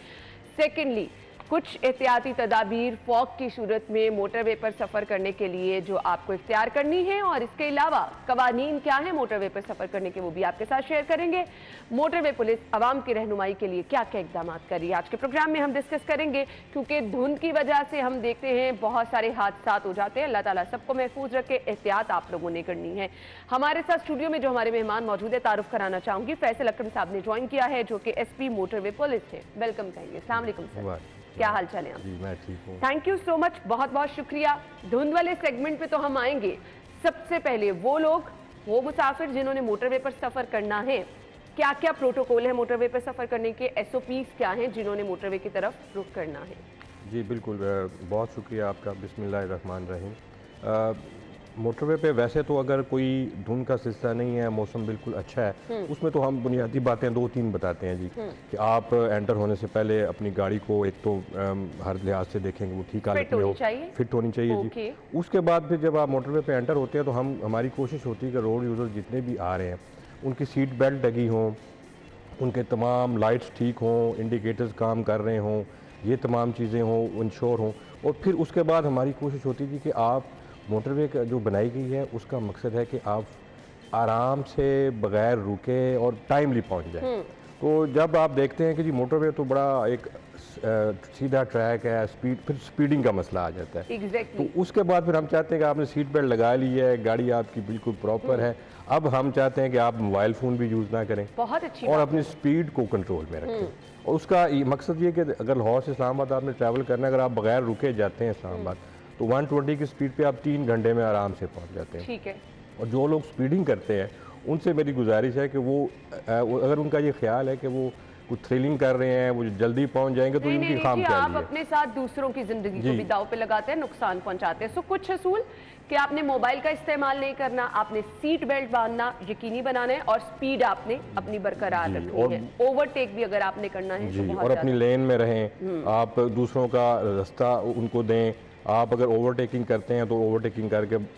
सेकेंडली, कुछ एहतियाती तदाबीर फॉग की सूरत में मोटरवे पर सफर करने के लिए जो आपको इख्तियार करनी है, और इसके अलावा कवानीन क्या है मोटरवे पर सफर करने के, वो भी आपके साथ शेयर करेंगे। मोटरवे पुलिस आवाम की रहनुमाई के लिए क्या क्या इकदाम कर रही है, आज के प्रोग्राम में हम डिस्कस करेंगे। क्योंकि धुंध की वजह से हम देखते हैं बहुत सारे हादसा हो जाते हैं। अल्लाह ताला सबको महफूज रखे, एहतियात आप लोगों ने करनी है। हमारे साथ स्टूडियो में जो हमारे मेहमान मौजूद है, तारुफ कराना चाहूंगी, फैसल अकरम साहब ने ज्वाइन किया है, जो कि SP मोटरवे पुलिस है। वेलकम कहेंगे। अस्सलाम वालेकुम सर, क्या हाल चाल है आप? जी मैं ठीक हूँ। थैंक यू सो मच, बहुत बहुत शुक्रिया। धुंध वाले सेगमेंट पे तो हम आएंगे। सबसे पहले वो लोग, वो मुसाफिर जिन्होंने मोटरवे पर सफर करना है, क्या क्या प्रोटोकॉल है मोटरवे पर सफर करने के, SOPs क्या हैं जिन्होंने मोटरवे की तरफ रुख करना है? जी बिल्कुल, बहुत शुक्रिया आपका। बिस्मिल्लाहिर्रहमानिर्रहीम। मोटरवे पे वैसे तो अगर कोई धुंध का सिलसिला नहीं है, मौसम बिल्कुल अच्छा है, उसमें तो हम बुनियादी बातें 2-3 बताते हैं जी। कि आप एंटर होने से पहले अपनी गाड़ी को एक तो हर लिहाज से देखेंगे वो ठीक हालत में हो, फिट होनी चाहिए जी। उसके बाद फिर जब आप मोटरवे पे एंटर होते हैं तो हमारी कोशिश होती है कि रोड यूज़र जितने भी आ रहे हैं उनकी सीट बेल्ट लगी हों, उनके तमाम लाइट्स ठीक हों, इंडिकेटर्स काम कर रहे हों, ये तमाम चीज़ें हों, इंश्योर हों। और फिर उसके बाद हमारी कोशिश होती थी कि आप मोटरवे का जो बनाई गई है उसका मकसद है कि आप आराम से बग़ैर रुके और टाइमली पहुंच जाए। तो जब आप देखते हैं कि जी मोटरवे तो बड़ा एक सीधा ट्रैक है, फिर स्पीडिंग का मसला आ जाता है। exactly. तो उसके बाद फिर हम चाहते हैं कि आपने सीट बेल्ट लगा ली है, गाड़ी आपकी बिल्कुल प्रॉपर है। अब हम चाहते हैं कि आप मोबाइल फ़ोन भी यूज़ ना करें, बहुत अच्छी और अपनी स्पीड को कंट्रोल में रखें। और उसका मकसद ये कि अगर लाहौर से इस्लामाबाद आपने ट्रैवल करना है, अगर आप बगैर रुके जाते हैं इस्लामाबाद, तो 120 की स्पीड पे आप 3 घंटे में आराम से पहुंच जाते हैं। ठीक है। और जो लोग स्पीडिंग करते हैं उनसे मेरी गुजारिश है कि वो अगर उनका ये ख्याल है कि वो कुछ थ्रिलिंग कर रहे हैं, वो जल्दी पहुंच जाएंगे, तो उनकी खाम ख्याली है। आप अपने साथ दूसरों की जिंदगी को भी दाव पे लगाते हैं, नुकसान पहुंचाते हैं। सो कुछ असूल कि आपने मोबाइल का इस्तेमाल नहीं करना, आपने सीट बेल्ट बांधना यकीनी बनाना है, और स्पीड आपने अपनी बरकरार रखनी है। ओवरटेक भी अगर आपने करना है जी, और अपनी लेन में रहें, आप दूसरों का रास्ता उनको दें। आप अगर ओवरटेकिंग करते हैं तो ओवरटेकिंग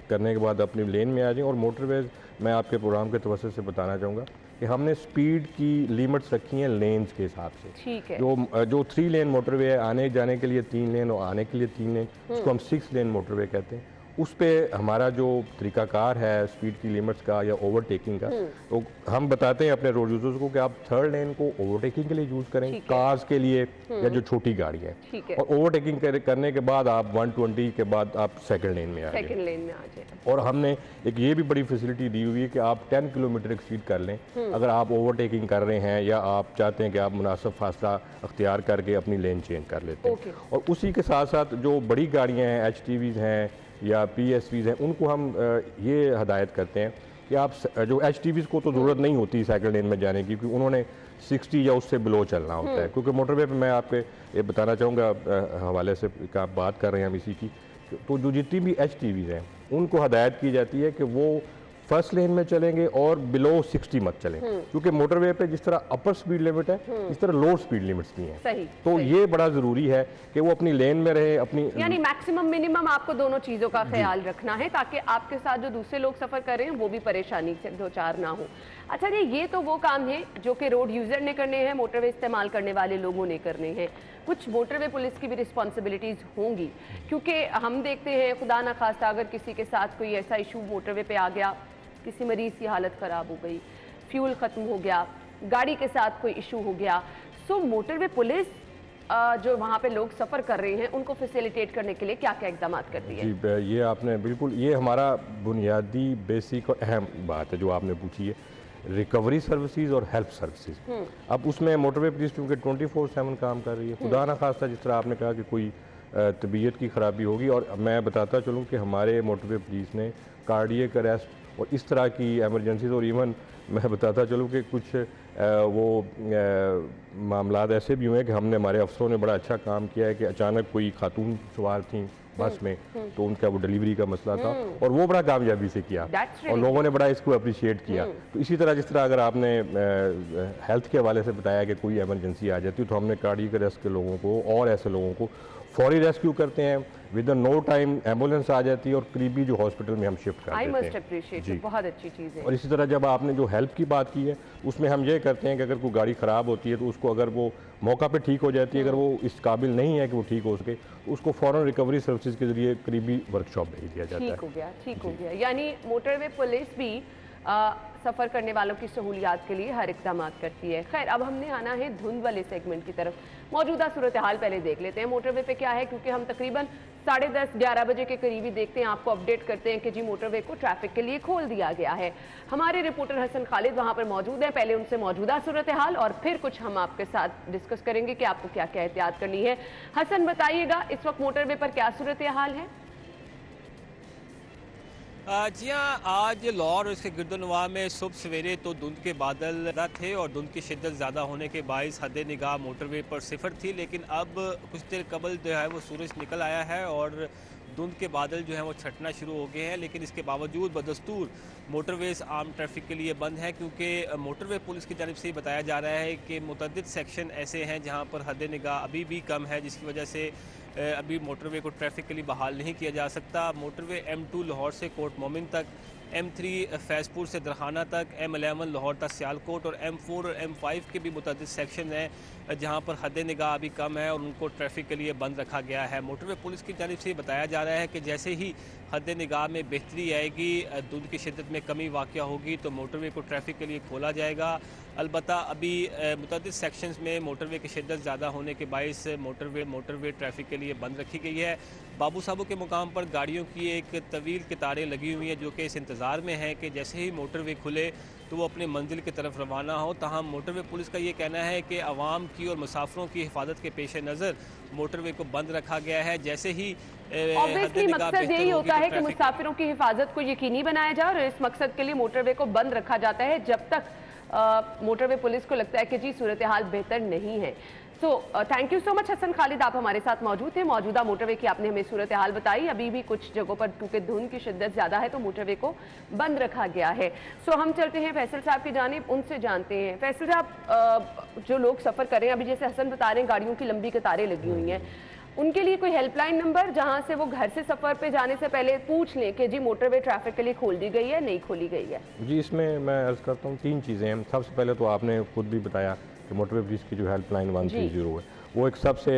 करने के बाद अपनी लेन में आ जाएं। और मोटरवेज मैं आपके प्रोग्राम के तवज्जुह से बताना चाहूँगा कि हमने स्पीड की लिमिट्स रखी हैं लेन्स के हिसाब से। ठीक है। जो 3 लेन मोटरवे है, आने जाने के लिए 3 लेन और आने के लिए 3 लेन, उसको हम 6 लेन मोटरवे कहते हैं। उस पे हमारा जो तरीकाकार है स्पीड की लिमिट्स का या ओवरटेकिंग का, तो हम बताते हैं अपने रोड यूजर्स को कि आप 3rd लेन को ओवरटेकिंग के लिए यूज़ करें, कार्स के लिए या जो छोटी गाड़ी है। और ओवरटेकिंग करने के बाद आप 120 के बाद आप 2nd लेन में आ जाए। और हमने एक ये भी बड़ी फैसिलिटी दी हुई है कि आप 10 किलोमीटर एक्सीड कर लें अगर आप ओवरटेकिंग कर रहे हैं, या आप चाहते हैं कि आप मुनासिब फासला अख्तियार करके अपनी लेन चेंज कर लेते हैं। और उसी के साथ साथ जो बड़ी गाड़ियाँ हैं, HTVs हैं या PSVs हैं, उनको हम ये हदायत करते हैं कि आप जो HTVs को तो ज़रूरत नहीं होती 2nd लेन में जाने की, क्योंकि उन्होंने 60 या उससे बिलो चलना होता है। क्योंकि मोटरवे पे मैं आपके ये बताना चाहूँगा हवाले से आप बात कर रहे हैं हम इसी की, तो जो जितनी भी HTVs हैं उनको हदायत की जाती है कि वो 1st लेन में चलेंगे और बिलो 60 मत चलें। क्योंकि मोटरवे पे जिस तरह अपर स्पीड लिमिट है, इस तरह लोअर स्पीड लिमिट्स भी हैं। तो ये बड़ा ज़रूरी है कि वो अपनी लेन में रहे, अपनी यानी मैक्सिमम मिनिमम आपको दोनों चीज़ों का ख्याल रखना है, ताकि आपके साथ जो दूसरे लोग सफ़र कर रहे हैं वो भी परेशानी से दो चार ना हो। अच्छा जी, ये तो वो काम है जो कि रोड यूज़र ने करने हैं, मोटरवे इस्तेमाल करने वाले लोगों ने करने हैं। कुछ मोटरवे पुलिस की भी रिस्पॉन्सिबिलिटीज़ होंगी, क्योंकि हम देखते हैं खुदा ना खास्ता अगर किसी के साथ कोई ऐसा इशू मोटरवे पे आ गया, किसी मरीज की हालत ख़राब हो गई, फ्यूल ख़त्म हो गया, गाड़ी के साथ कोई इशू हो गया, सो मोटरवे पुलिस जो वहाँ पे लोग सफ़र कर रहे हैं उनको फैसिलिटेट करने के लिए क्या क्या इकदाम करती है? जी, ये आपने बिल्कुल, ये हमारा बुनियादी बेसिक और अहम बात है जो आपने पूछी है। रिकवरी सर्विसेज और हेल्प सर्विसेज। अब उसमें मोटरवे पुलिस चूँकि 24/7 काम कर रही है, खुदा ना खास्ता जिस तरह आपने कहा कि कोई तबीयत की ख़राबी होगी, और मैं बताता चलूँ कि हमारे मोटरवे पुलिस ने कार्डियक अरेस्ट और इस तरह की एमरजेंसीज, और इवन मैं बताता चलूँ कि कुछ वो मामलात ऐसे भी हुए हैं कि हमने, हमारे अफसरों ने बड़ा अच्छा काम किया है कि अचानक कोई खातून सवार थी बस में, तो उनका वो डिलीवरी का मसला था और वो बड़ा कामयाबी से किया और लोगों ने बड़ा इसको अप्रिशिएट किया। तो इसी तरह जिस तरह अगर आपने हेल्थ के हवाले से बताया कि कोई एमरजेंसी आ जाती है तो हमने कार्डियक अरेस्ट के लोगों को और ऐसे लोगों को फौरी रेस्क्यू करते हैं, विद नो टाइम एम्बुलेंस आ जाती है और करीबी जो हॉस्पिटल में हम शिफ्ट कर देते हैं। बहुत अच्छी चीज़ है। और इसी तरह जब आपने जो हेल्प की बात की है उसमें हम ये करते हैं कि अगर कोई गाड़ी ख़राब होती है तो उसको, अगर वो मौका पे ठीक हो जाती है, अगर वो इस काबिल नहीं है कि वो ठीक हो सके, तो उसको फ़ौरन रिकवरी सर्विसेज के जरिए करीबी वर्कशॉप भेज दिया जाता है। ठीक हो गया। यानी मोटरवे पुलिस भी सफ़र करने वालों की सहूलियात के लिए हर इक़दाम करती है। खैर, अब हमने आना है धुंध वाले सेगमेंट की तरफ। मौजूदा सूरत हाल पहले देख लेते हैं मोटरवे पे क्या है, क्योंकि हम तकरीबन 10:30-11 बजे के करीब ही देखते हैं, आपको अपडेट करते हैं कि जी मोटरवे को ट्रैफिक के लिए खोल दिया गया है। हमारे रिपोर्टर हसन खालिद वहां पर मौजूद हैं। पहले उनसे मौजूदा सूरत हाल और फिर कुछ हम आपके साथ डिस्कस करेंगे कि आपको क्या क्या एहतियात करनी है। हसन, बताइएगा इस वक्त मोटरवे पर क्या सूरत हाल है? जी हाँ, आज लाहौर और इसके गिरदोनवा में सुबह सवेरे तो धुंध के बादल थे और धुंध की शिद्दत ज़्यादा होने के बायस हद निगाह मोटरवे पर सिफर थी, लेकिन अब कुछ देर कबल जो है वो सूरज निकल आया है और धुंध के बादल जो हैं वो छटना शुरू हो गए हैं। लेकिन इसके बावजूद बदस्तूर मोटरवेज़ आम ट्रैफिक के लिए बंद हैं, क्योंकि मोटरवे पुलिस की तरफ से ही बताया जा रहा है कि मुतअद्दिद सेक्शन ऐसे हैं जहाँ पर हद निगाह अभी भी कम है, जिसकी वजह से अभी मोटरवे को ट्रैफिक के लिए बहाल नहीं किया जा सकता। मोटरवे M2 लाहौर से कोट मोमिन तक, M3 फैज़पुर से दरखाना तक, M11 लाहौर तक सियालकोट और M4 और M5 के भी मुतअद्दिद सेक्शन हैं जहां पर हद निगाह अभी कम है और उनको ट्रैफिक के लिए बंद रखा गया है। मोटरवे पुलिस की जानिब से बताया जा रहा है कि जैसे ही हद निगाह में बेहतरी आएगी, धुंध की शिद्दत में कमी वाक़या होगी, तो मोटरवे को ट्रैफिक के लिए खोला जाएगा। अलबत्ता अभी मुतअद्दिद सेक्शंस में मोटरवे की शिद्दत ज़्यादा होने के बायस मोटरवे ट्रैफिक के लिए बंद रखी गई है। बाबू साहब के मुकाम पर गाड़ियों की एक तवील कतारें लगी हुई हैं जो कि इस इंतज़ार में हैं कि जैसे ही मोटरवे खुले तो वो अपने मंजिल की तरफ रवाना हो। ताहम मोटरवे पुलिस का ये कहना है कि आवाम की और मुसाफिरों की हिफाजत के पेश नज़र मोटरवे को बंद रखा गया है। जैसे ही ऑब्वियसली मकसद यही होता है कि मुसाफिरों की हिफाजत को यकीनी बनाया जाए और इस मकसद के लिए मोटरवे को बंद रखा जाता है जब तक मोटरवे पुलिस को लगता है कि जी सूरत हाल बेहतर नहीं है। So thank you so much Hasan Khalid, आप हमारे साथ मौजूद थे। मौजूदा मोटरवे की आपने हमें सूरत हाल बताई। अभी भी कुछ जगहों पर क्योंकि धुंध की शिद्दत ज़्यादा है तो मोटरवे को बंद रखा गया है। सो हम चलते हैं फैसल साहब की जानिब, उनसे जानते हैं। फैसल साहब, जो लोग सफ़र कर रहे हैं, अभी जैसे हसन बता रहे हैं गाड़ियों की लंबी कतारें लगी हुई हैं, उनके लिए कोई हेल्पलाइन नंबर जहां से वो घर से सफ़र पे जाने से पहले पूछ लें कि जी मोटरवे ट्रैफिक के लिए खोल दी गई है, नहीं खोली गई है? जी, इसमें मैं अर्ज़ करता हूँ 3 चीज़ें हैं। सबसे पहले तो आपने खुद भी बताया कि मोटरवे पुलिस की जो हेल्पलाइन 130 है वो एक सबसे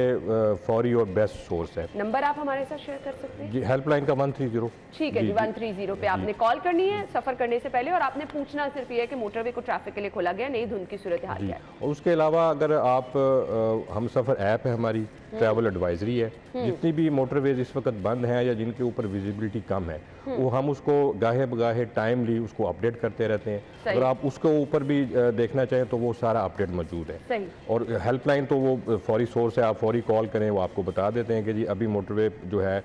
फौरी और बेस्ट सोर्स है। नंबर आप हमारे साथ शेयर कर सकते हैं? जी, हेल्पलाइन का 130। ठीक है जी, 130 पे आपने कॉल करनी है सफ़र करने से पहले और आपने पूछना सिर्फ ये है कि मोटरवे को ट्रैफिक के लिए खोला गया, नहीं धुंध की सूरत हाल क्या है। और उसके अलावा अगर आप हम सफ़र ऐप है हमारी, ट्रैवल एडवाइजरी है, जितनी भी मोटरवेज इस वक्त बंद हैं या जिनके ऊपर विजिबिलिटी कम है वो हम उसको गाहे बगाहे टाइमली उसको अपडेट करते रहते हैं। अगर आप उसके ऊपर भी देखना चाहें तो वो सारा अपडेट मौजूद है। और हेल्पलाइन तो वो फौरी सोर्स है, आप फौरी कॉल करें, वो आपको बता देते हैं कि जी अभी मोटरवे जो है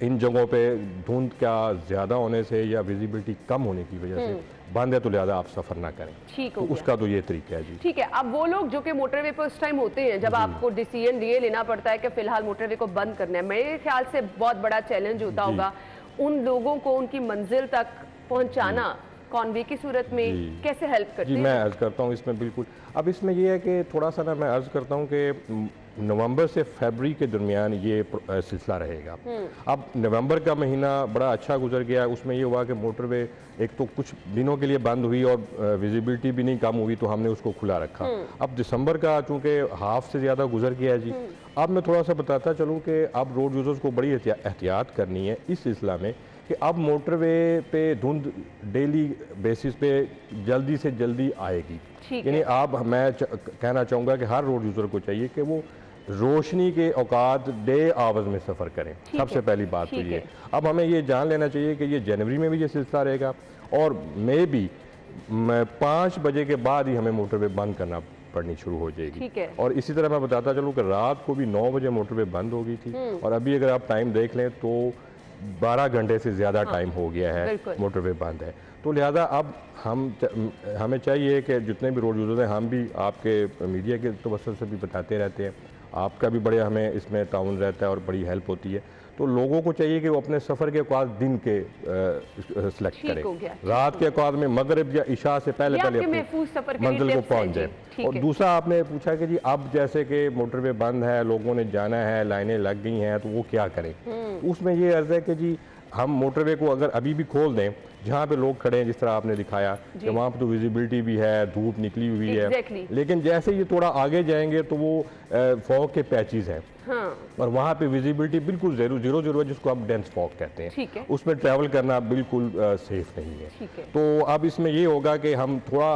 इन जगहों पे धुंध का ज़्यादा होने से या विजिबिलिटी कम होने की वजह से बंद है, तो लिहाजा आप सफ़र ना करें। ठीक तो उसका तो ये तरीका है जी। ठीक है, अब वो लोग जो कि मोटरवे पर उस टाइम होते हैं जब आपको डिसीजन ये लेना पड़ता है कि फिलहाल मोटरवे को बंद करना है, मेरे ख्याल से बहुत बड़ा चैलेंज होता होगा उन लोगों को उनकी मंजिल तक पहुंचाना। कॉन्वे की सूरत में कैसे हेल्प करते हैं? जी, मैं अर्ज़ करता हूँ इसमें बिल्कुल। अब इसमें यह है कि थोड़ा सा ना मैं अर्ज़ करता हूँ कि नवंबर से फरवरी के दरमियान ये सिलसिला रहेगा। अब नवंबर का महीना बड़ा अच्छा गुजर गया, उसमें ये हुआ कि मोटरवे एक तो कुछ दिनों के लिए बंद हुई और विजिबिलिटी भी नहीं कम हुई, तो हमने उसको खुला रखा। अब दिसंबर का चूँकि हाफ से ज़्यादा गुजर गया जी, अब मैं थोड़ा सा बताता चलूँ कि अब रोड यूज़र्स को बड़ी एहतियात करनी है इस सिलसिला में कि अब मोटरवे पे धुंध डेली बेसिस पे जल्दी से जल्दी आएगी। यानी आप, मैं कहना चाहूँगा कि हर रोड यूज़र को चाहिए कि वो रोशनी के औकात डे आवर्स में सफ़र करें। सबसे पहली बात तो ये। अब हमें ये जान लेना चाहिए कि ये जनवरी में भी ये सिलसिला रहेगा और मे भी 5 बजे के बाद ही हमें मोटरवे बंद करना पड़नी शुरू हो जाएगी। ठीक है। और इसी तरह मैं बताता चलूँ कि रात को भी 9 बजे मोटरवे बंद हो गई थी, और अभी अगर आप टाइम देख लें तो 12 घंटे से ज़्यादा टाइम हो गया है मोटरवे बंद है। तो लिहाजा अब हमें चाहिए कि जितने भी रोड यूज़र्स हैं, हम भी आपके मीडिया के तवज्जुह से भी बताते रहते हैं, आपका भी बड़े हमें इसमें ताउन रहता है और बड़ी हेल्प होती है। तो लोगों को चाहिए कि वो अपने सफ़र के औकात दिन के सिलेक्ट करें, रात के औकात में मगरिब या इशा से पहले अपनी मंजिल को पहुंच जाए। और दूसरा आपने पूछा कि जी अब जैसे कि मोटरवे बंद है, लोगों ने जाना है, लाइनें लग गई हैं, तो वो क्या करें। उसमें ये अर्ज है कि जी हम मोटरवे को अगर अभी भी खोल दें, जहाँ पे लोग खड़े हैं जिस तरह आपने दिखाया कि वहाँ पर तो विजिबिलिटी भी है, धूप निकली हुई है, लेकिन जैसे ये थोड़ा आगे जाएंगे तो वो फॉग के पैचेस हैं, और वहाँ पे विजिबिलिटी बिल्कुल जीरो है, जिसको आप डेंस फॉग कहते हैं, उसमें ट्रैवल करना बिल्कुल सेफ नहीं है। तो अब इसमें ये होगा कि हम थोड़ा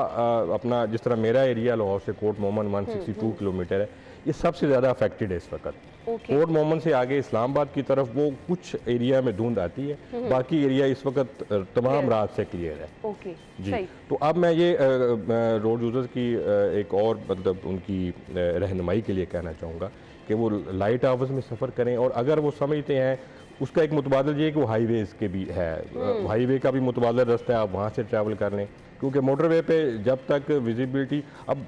अपना, जिस तरह मेरा एरिया लाहौर से कोट मोहम्मद 162 किलोमीटर है, ये सबसे ज़्यादा अफेक्टेड है इस वक्त। कोट मोहम्मद से आगे इस्लामाबाद की तरफ वो कुछ एरिया में धुंध आती है, बाकी एरिया इस वक्त तमाम रात से क्लियर है। जी, तो अब मैं ये रोड यूजर्स की एक और मतलब उनकी रहनुमाई के लिए कहना चाहूँगा कि वो लाइट आवर्स में सफ़र करें, और अगर वो समझते हैं उसका एक मुतबादल ये है कि वो हाईवेज़ के भी है, हाईवे का भी मुतबादल रास्ता है, आप वहाँ से ट्रैवल कर लें, क्योंकि मोटरवे पे जब तक विजिबिलिटी, अब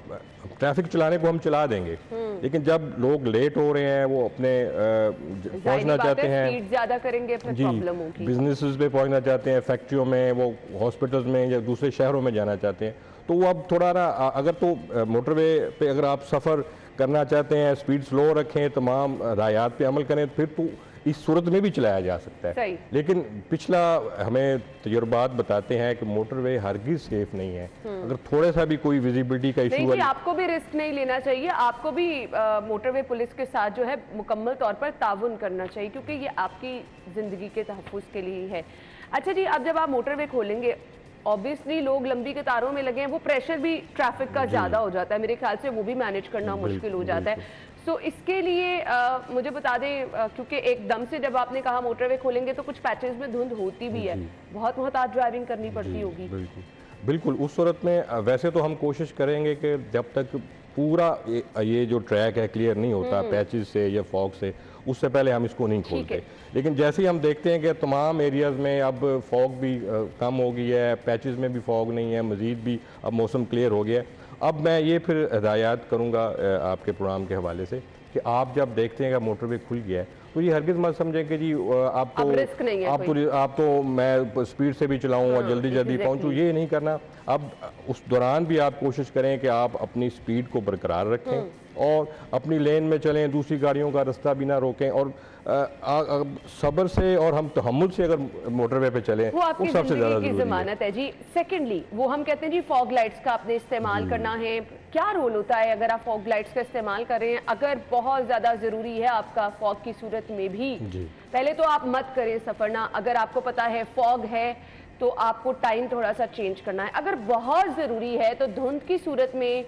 ट्रैफिक चलाने को हम चला देंगे, लेकिन जब लोग लेट हो रहे हैं, वो अपने पहुंचना चाहते हैं, स्पीड ज़्यादा करेंगे, जी, बिजनेसेस पे पहुंचना चाहते हैं, फैक्ट्रियों में, वो हॉस्पिटल्स में या दूसरे शहरों में जाना चाहते हैं, तो वो अब थोड़ा ना, अगर तो मोटरवे पे अगर आप सफ़र करना चाहते हैं, स्पीड स्लो रखें, तमाम रायात पे अमल करें, फिर तो इस सूरत में भी चलाया जा सकता है। लेकिन पिछला हमें तजुर्बात बताते हैं कि मोटरवे हरगिज सेफ नहीं है। अगर थोड़ा सा भी कोई विजिबिलिटी का इशू है, आपको भी रिस्क नहीं लेना चाहिए, आपको भी मोटरवे पुलिस के साथ जो है मुकम्मल तौर पर ताउन करना चाहिए, क्योंकि ये आपकी ज़िंदगी के तहफ़्फ़ुज़ के लिए ही है। अच्छा जी, अब जब आप मोटरवे खोलेंगे, ऑब्वियसली लोग लंबी कतारों में लगे हैं, वो प्रेशर भी ट्रैफिक का ज़्यादा हो जाता है, मेरे ख्याल से वो भी मैनेज करना मुश्किल हो जाता है। सो इसके लिए मुझे बता दें, क्योंकि एकदम से जब आपने कहा मोटरवे खोलेंगे तो कुछ पैचेस में धुंध होती भी है, बहुत मोहतात ड्राइविंग करनी पड़ती होगी। बिल्कुल, उस सूरत में वैसे तो हम कोशिश करेंगे कि जब तक पूरा ये जो ट्रैक है क्लियर नहीं होता पैचेस से या फॉग से, उससे पहले हम इसको नहीं खोलते। लेकिन जैसे ही हम देखते हैं कि तमाम एरियाज़ में अब फॉग भी कम हो गई है, पैचेस में भी फॉग नहीं है, मज़ीद भी अब मौसम क्लियर हो गया है, अब मैं ये फिर हिदायत करूँगा आपके प्रोग्राम के हवाले से कि आप जब देखते हैं कि मोटरवे खुल गया है, तो ये हरगिज़ मत समझें कि जी आप तो मैं स्पीड से भी चलाऊँ और जल्दी जल्दी पहुँचूँ, ये नहीं करना। अब उस दौरान भी आप कोशिश करें कि आप अपनी स्पीड को बरकरार रखें और अपनी लेन में चलें, दूसरी गाड़ियों का रास्ता भी ना रोकें, और सब्र से और हम तहम्मुल से अगर मोटरवे पे चलें, वो सबसे ज़्यादा ज़मानत है जी। सेकेंडली, वो हम कहते हैं जी फॉग लाइट्स का आपने इस्तेमाल करना है, क्या रोल होता है अगर आप फॉग लाइट्स का इस्तेमाल कर रहे हैं? अगर बहुत ज़्यादा ज़रूरी है आपका फॉग की सूरत में भी, पहले तो आप मत करें सफ़र ना, अगर आपको पता है फॉग है तो आपको टाइम थोड़ा सा चेंज करना है। अगर बहुत ज़रूरी है तो धुंध की सूरत में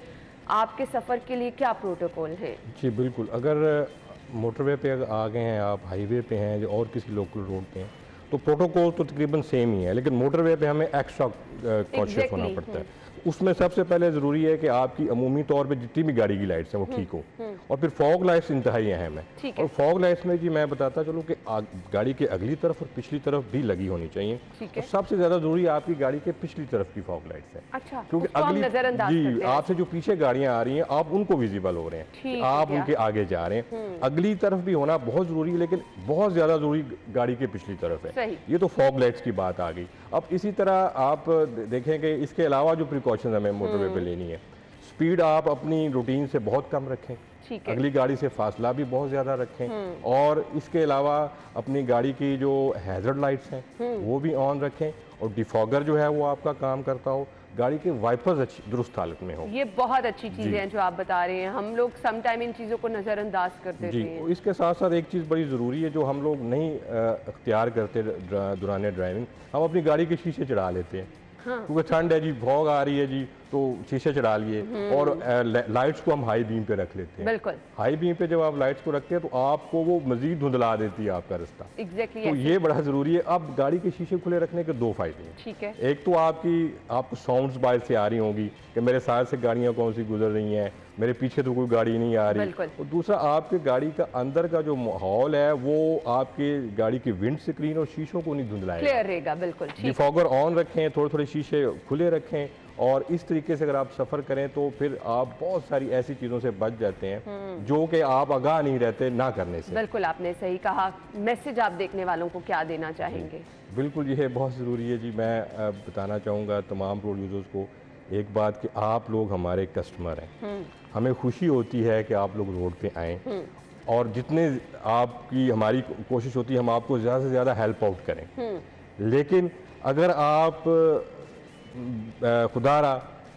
आपके सफ़र के लिए क्या प्रोटोकॉल है? जी बिल्कुल, अगर मोटरवे पे अगर आ गए हैं, आप हाईवे पे हैं और किसी लोकल रोड पे हैं, तो प्रोटोकॉल तो तकरीबन सेम ही है, लेकिन मोटरवे पे हमें एक्स्ट्रा कॉशियस होना पड़ता है। उसमें सबसे पहले ज़रूरी है कि आपकी अमूमी तौर पे जितनी भी गाड़ी की लाइट्स हैं वो ठीक हो, और फिर फॉग लाइट्स इंतहाई अहम है। और फॉग लाइट्स में जी मैं बताता चलूँ कि गाड़ी के अगली तरफ और पिछली तरफ भी लगी होनी चाहिए, और सबसे ज़्यादा ज़रूरी आपकी गाड़ी के पिछली तरफ की फॉग लाइट्स है। अच्छा, क्योंकि अगली जी आपसे जो पीछे गाड़ियाँ आ रही हैं आप उनको विजिबल हो रहे हैं, आप उनके आगे जा रहे हैं, अगली तरफ भी होना बहुत ज़रूरी है, लेकिन बहुत ज़्यादा ज़रूरी गाड़ी के पिछली तरफ है। ये तो फॉग लाइट्स की बात आ गई। अब इसी तरह आप देखें कि इसके अलावा जो प्रिकॉशन हमें मोटरवे पे लेनी है, स्पीड आप अपनी रूटीन से बहुत कम रखें, अगली गाड़ी से फासला भी बहुत ज़्यादा रखें, और इसके अलावा अपनी गाड़ी की जो हैज़र्ड लाइट्स हैं वो भी ऑन रखें, और डिफॉगर जो है वो आपका काम करता हो, गाड़ी के वाइपर्स अच्छी दुरुस्त हालत में हो। ये बहुत अच्छी चीज़ें हैं जो आप बता रहे हैं, हम लोग सम टाइम इन चीज़ों को नज़रअंदाज कर देते हैं। इसके साथ साथ एक चीज़ बड़ी ज़रूरी है जो हम लोग नहीं अख्तियार करते दौरान ड्राइविंग, हम अपनी गाड़ी के शीशे चढ़ा लेते हैं, क्योंकि ठंड है जी, फॉग आ रही है जी, तो शीशे चढ़ा लिए और लाइट्स को हम हाई बीम पे रख लेते हैं। बिल्कुल हाई बीम पे जब आप लाइट्स को रखते हैं तो आपको वो मजीद धुंधला देती है आपका रास्ता। एग्जैक्टली तो ये बड़ा ज़रूरी है। अब गाड़ी के शीशे खुले रखने के दो फायदे हैं। ठीक है। एक तो आपको साउंड्स बाहर से आ रही होंगी कि मेरे साथ से गाड़ियाँ कौन सी गुजर रही हैं, मेरे पीछे तो कोई गाड़ी नहीं आ रही। और दूसरा आपके गाड़ी का अंदर का जो माहौल है वो आपके गाड़ी की विंड स्क्रीन और शीशों को नहीं धुंधलाएगा, क्लियर रहेगा। बिल्कुल डिफॉगर ऑन रखें, थोड़े थोड़े शीशे खुले रखें और इस तरीके से अगर आप सफ़र करें तो फिर आप बहुत सारी ऐसी चीज़ों से बच जाते हैं जो कि आप आगाह नहीं रहते ना करने से। बिल्कुल आपने सही कहा। मैसेज आप देखने वालों को क्या देना चाहेंगे? बिल्कुल ये बहुत ज़रूरी है जी। मैं बताना चाहूँगा तमाम रोड यूज़र्स को एक बात कि आप लोग हमारे कस्टमर हैं। हमें खुशी होती है कि आप लोग रोड पे आएँ और जितने आपकी हमारी कोशिश होती है हम आपको ज़्यादा से ज़्यादा हेल्प आउट करें। लेकिन अगर आप खुदारा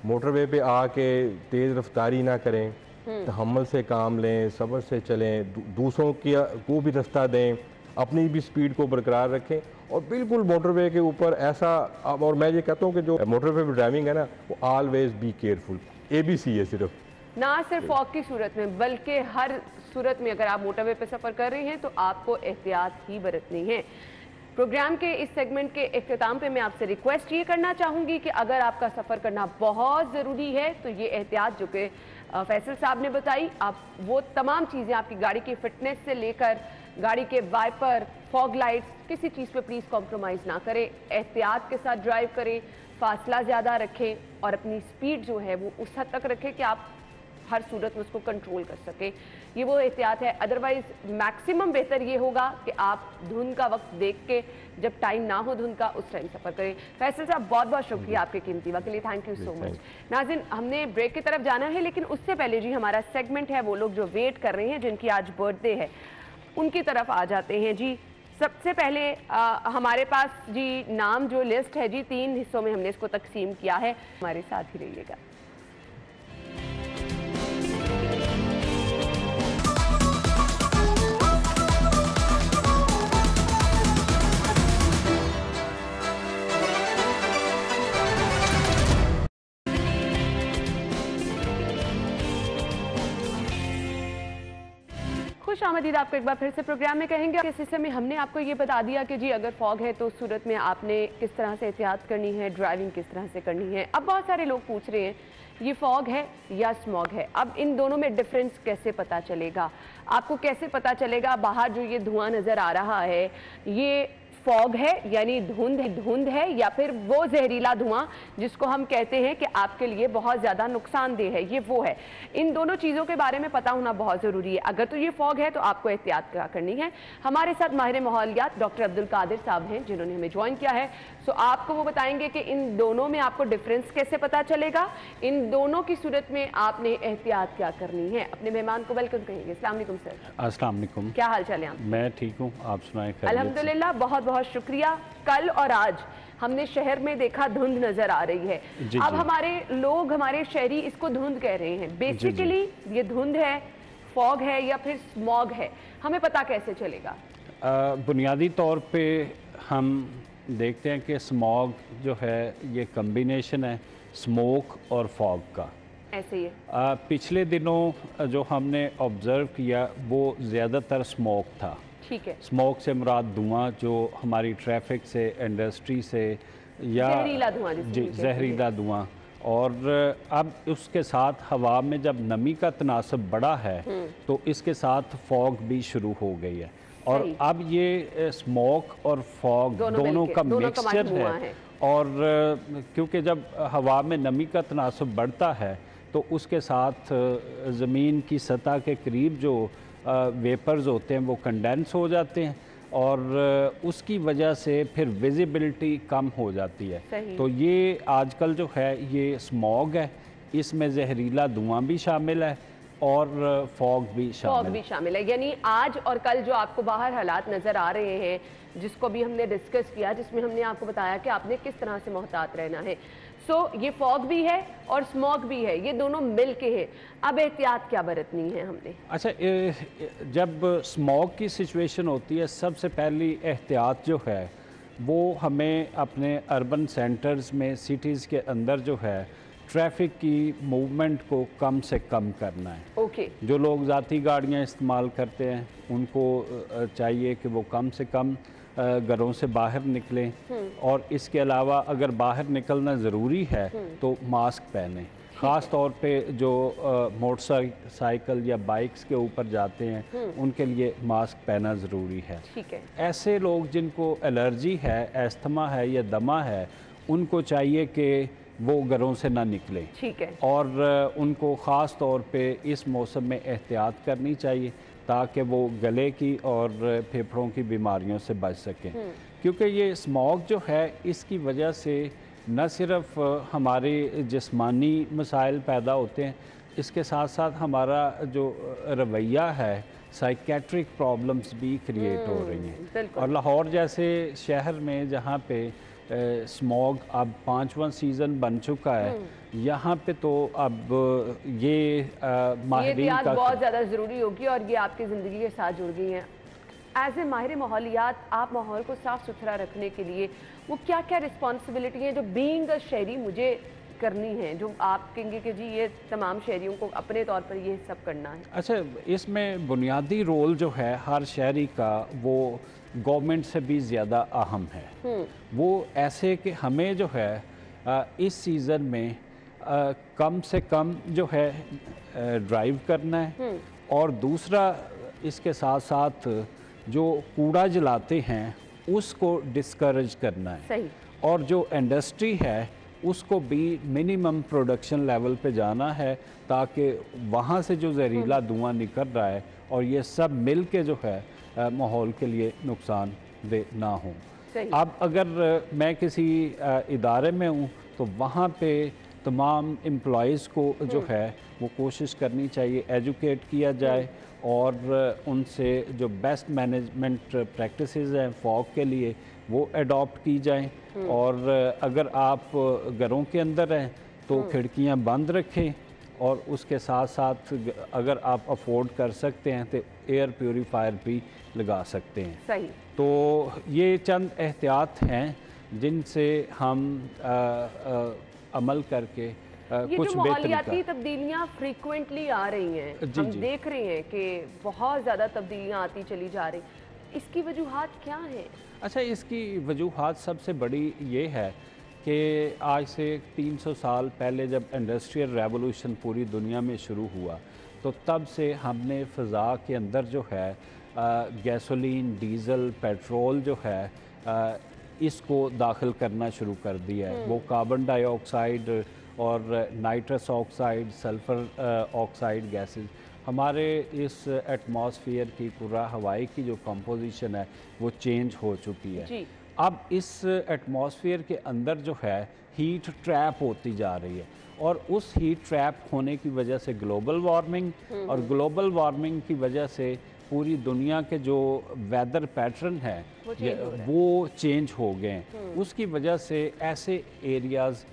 मोटरवे पे आके तेज़ रफ्तारी ना करें, तहम्मुल से काम लें, सब्र से चलें, दूसरों को भी रास्ता दें, अपनी भी स्पीड को बरकरार रखें और बिल्कुल मोटरवे के ऊपर ऐसा। और मैं ये कहता हूँ कि जो मोटरवे पे ड्राइविंग है ना वो ऑलवेज बी केयरफुल, ABC है सिर्फ। ना सिर्फ फॉग की सूरत में बल्कि हर सूरत में अगर आप मोटरवे पे सफ़र कर रहे हैं तो आपको एहतियात ही बरतनी है। प्रोग्राम के इस सेगमेंट के इख्तिताम पे मैं आपसे रिक्वेस्ट ये करना चाहूँगी कि अगर आपका सफ़र करना बहुत ज़रूरी है तो ये एहतियात जो कि फैसल साहब ने बताई, आप वो तमाम चीज़ें आपकी गाड़ी की फिटनेस से लेकर गाड़ी के वाइपर, फॉग लाइट्स, किसी चीज़ पे प्लीज़ कॉम्प्रोमाइज़ ना करें। एहतियात के साथ ड्राइव करें, फासला ज़्यादा रखें और अपनी स्पीड जो है वो उस हद तक रखें कि आप हर सूरत में उसको कंट्रोल कर सकें। ये वो एहतियात है। अदरवाइज मैक्सिमम बेहतर ये होगा कि आप धुंध का वक्त देख के, जब टाइम ना हो धुंध का, उस टाइम सफ़र करें। फैसल साहब बहुत बहुत शुक्रिया आपके कीमती वक्त के लिए, थैंक यू सो मच। नाज़रीन हमने ब्रेक की तरफ जाना है लेकिन उससे पहले जी हमारा सेगमेंट है वो लोग जो वेट कर रहे हैं जिनकी आज बर्थडे है उनकी तरफ आ जाते हैं जी। सबसे पहले हमारे पास जी नाम जो लिस्ट है जी 3 हिस्सों में हमने इसको तकसीम किया है। हमारे साथ ही रहिएगा। खुश आमदीद आपको एक बार फिर से प्रोग्राम में कहेंगे। इस हिस्से में हमने आपको ये बता दिया कि जी अगर फॉग है तो उस सूरत में आपने किस तरह से एहतियात करनी है, ड्राइविंग किस तरह से करनी है। अब बहुत सारे लोग पूछ रहे हैं ये फॉग है या स्मॉग है, अब इन दोनों में डिफरेंस कैसे पता चलेगा? आपको कैसे पता चलेगा बाहर जो ये धुआं नज़र आ रहा है ये फॉग है यानी धुंध है या फिर वो जहरीला धुआं जिसको हम कहते हैं कि आपके लिए बहुत ज़्यादा नुकसानदेह है, ये वो है। इन दोनों चीज़ों के बारे में पता होना बहुत ज़रूरी है। अगर तो ये फॉग है तो आपको एहतियात क्या करनी है। हमारे साथ माहिर माहौलियात डॉक्टर अब्दुल कादिर साहब हैं जिन्होंने हमें ज्वाइन किया है। सो आपको वो बताएंगे कि इन दोनों में आपको डिफरेंस कैसे पता चलेगा, इन दोनों की सूरत में आपने एहतियात क्या करनी है। अपने मेहमान को वेलकम कहेंगे। अस्सलाम वालेकुम सर। अस्सलाम वालेकुम। क्या हाल चाल है आप? मैं ठीक हूँ, आप सुनाएं? अल्हम्दुलिल्लाह, बहुत बहुत शुक्रिया। कल और आज हमने शहर में देखा धुंध नजर आ रही है। अब हमारे लोग, हमारे शहरी इसको धुंध कह रहे हैं। बेसिकली ये धुंध है, फॉग है या फिर स्मॉग है, हमें पता कैसे चलेगा? बुनियादी तौर पे हम देखते हैं कि स्मॉग जो है ये कम्बिनेशन है स्मोक और फॉग का। ऐसे ही है। पिछले दिनों जो हमने ऑब्ज़र्व किया वो ज़्यादातर स्मोक था। ठीक है। स्मोक से मुराद धुआं जो हमारी ट्रैफिक से, इंडस्ट्री से या जहरीला धुआं, जी जहरीला धुआं। और अब उसके साथ हवा में जब नमी का तनासब बढ़ा है तो इसके साथ फॉग भी शुरू हो गई है। और अब ये स्मोक और फॉग दोनों का मिक्सचर है। और क्योंकि जब हवा में नमी का तनासब बढ़ता है तो उसके साथ ज़मीन की सतह के करीब जो वेपर्स होते हैं वो कंडेंस हो जाते हैं और उसकी वजह से फिर विजिबिलिटी कम हो जाती है। तो ये आजकल जो है ये स्मॉग है, इसमें जहरीला धुआं भी शामिल है और फॉग भी शामिल है। यानी आज और कल जो आपको बाहर हालात नज़र आ रहे हैं जिसको भी हमने डिस्कस किया, जिसमें हमने आपको बताया कि आपने किस तरह से मोहतात रहना है। सो ये फॉग भी है और स्मॉग भी है, ये दोनों मिल के है। अब एहतियात क्या बरतनी है हमने? अच्छा, जब स्मॉग की सिचुएशन होती है सबसे पहली एहतियात जो है वो हमें अपने अर्बन सेंटर्स में, सिटीज़ के अंदर जो है ट्रैफिक की मूवमेंट को कम से कम करना है। ओके। जो लोग ज़ाती गाड़ियाँ इस्तेमाल करते हैं उनको चाहिए कि वो कम से कम घरों से बाहर निकलें, और इसके अलावा अगर बाहर निकलना ज़रूरी है तो मास्क पहनें। ख़ास तौर पे जो मोटरसाइकिल या बाइक्स के ऊपर जाते हैं उनके लिए मास्क पहनना ज़रूरी है। ठीक है। ऐसे लोग जिनको एलर्जी है, अस्थमा है या दमा है, उनको चाहिए कि वो घरों से ना निकलें। ठीक है। और उनको ख़ास तौर पे इस मौसम में एहतियात करनी चाहिए ताकि वो गले की और फेफड़ों की बीमारियों से बच सकें, क्योंकि ये स्मॉग जो है इसकी वजह से न सिर्फ हमारे जिस्मानी मसाइल पैदा होते हैं, इसके साथ साथ हमारा जो रवैया है, साइकेट्रिक प्रॉब्लम्स भी क्रिएट हो रही हैं। और लाहौर जैसे शहर में जहाँ पे स्मॉग अब 5वां सीज़न बन चुका है, यहाँ पे तो अब ये माहिरीन का बहुत ज़्यादा ज़रूरी होगी और ये आपकी ज़िंदगी के साथ जुड़ गई हैं। एज ए माहिर माहौलियात, आप माहौल को साफ़ सुथरा रखने के लिए वो क्या क्या रिस्पॉन्सिबिलिटी हैं जो बीइंग अ शहरी मुझे करनी है, जो आप कहेंगे कि जी ये तमाम शहरियों को अपने तौर पर ये सब करना है? अच्छा, इसमें बुनियादी रोल जो है हर शहरी का वो गवर्नमेंट से भी ज़्यादा अहम है। वो ऐसे कि हमें जो है इस सीज़न में कम से कम जो है ड्राइव करना है, और दूसरा इसके साथ साथ जो कूड़ा जलाते हैं उसको डिस्करेज करना है। सही। और जो इंडस्ट्री है उसको भी मिनिमम प्रोडक्शन लेवल पे जाना है ताकि वहाँ से जो जहरीला धुआं निकल रहा है और ये सब मिल के जो है माहौल के लिए नुकसानदेह ना हो। अब अगर मैं किसी इदारे में हूँ तो वहाँ पे तमाम एम्प्लॉइज़ को जो है वो कोशिश करनी चाहिए एजुकेट किया जाए और उनसे जो बेस्ट मैनेजमेंट प्रैक्टिसेस हैं फॉग के लिए वो अडॉप्ट की जाएं। और अगर आप घरों के अंदर हैं तो खिड़कियां बंद रखें, और उसके साथ साथ अगर आप अफोर्ड कर सकते हैं तो एयर प्योरीफायर भी लगा सकते हैं। सही। तो ये चंद एहतियात हैं जिनसे हम अमल करके ये कुछ जो माहौलियाती तब्दीलियाँ फ्रीक्वेंटली आ रही हैं, हम देख रहे हैं कि बहुत ज़्यादा तब्दीलियाँ आती चली जा रही, इसकी वजूहात क्या हैं? अच्छा, इसकी वजूहात सबसे बड़ी ये है कि आज से 300 साल पहले जब इंडस्ट्रियल रेवोल्यूशन पूरी दुनिया में शुरू हुआ तो तब से हमने फ़ज़ा के अंदर जो है गैसोलीन, डीज़ल, पेट्रोल जो है इसको दाखिल करना शुरू कर दिया है। वो कार्बन डाइऑक्साइड और nitrous oxide, sulphur oxide gases हमारे इस एटमॉस्फेयर की पूरा हवाई की जो कंपोजिशन है वो चेंज हो चुकी है। अब इस एटमॉस्फेयर के अंदर जो है हीट ट्रैप होती जा रही है, और उस हीट ट्रैप होने की वजह से ग्लोबल वार्मिंग, और ग्लोबल वार्मिंग की वजह से पूरी दुनिया के जो वेदर पैटर्न है वो चेंज हो गए। उसकी वजह से ऐसे एरियाज़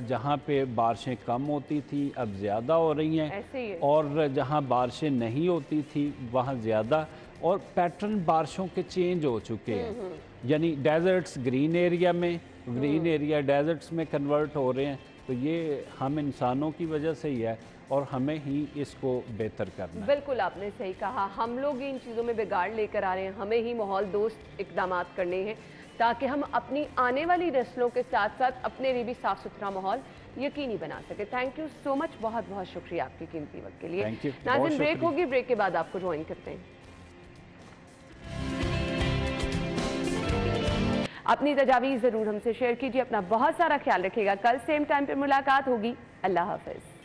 जहाँ पे बारिशें कम होती थी अब ज़्यादा हो रही हैं, और जहाँ बारिशें नहीं होती थी वहाँ ज़्यादा, और पैटर्न बारिशों के चेंज हो चुके हैं। यानी डेजर्ट्स ग्रीन एरिया में, ग्रीन एरिया डेजर्ट्स में कन्वर्ट हो रहे हैं। तो ये हम इंसानों की वजह से ही है और हमें ही इसको बेहतर करना है। बिल्कुल आपने सही कहा, हम लोग इन चीज़ों में बिगाड़ लेकर आ रहे हैं। हमें ही माहौल दोस्त इक़दाम करने हैं ताकि हम अपनी आने वाली नस्लों के साथ साथ अपने लिए भी साफ़ सुथरा माहौल यकीनी बना सके। थैंक यू सो मच, बहुत बहुत शुक्रिया आपके कीमती वक्त के लिए। नाज़रीन, ब्रेक होगी, ब्रेक के बाद आपको ज्वाइन करते हैं। अपनी तजावीज़ ज़रूर हमसे शेयर कीजिए, अपना बहुत सारा ख्याल रखिएगा। कल सेम टाइम पर मुलाकात होगी। अल्लाह हाफ़िज़।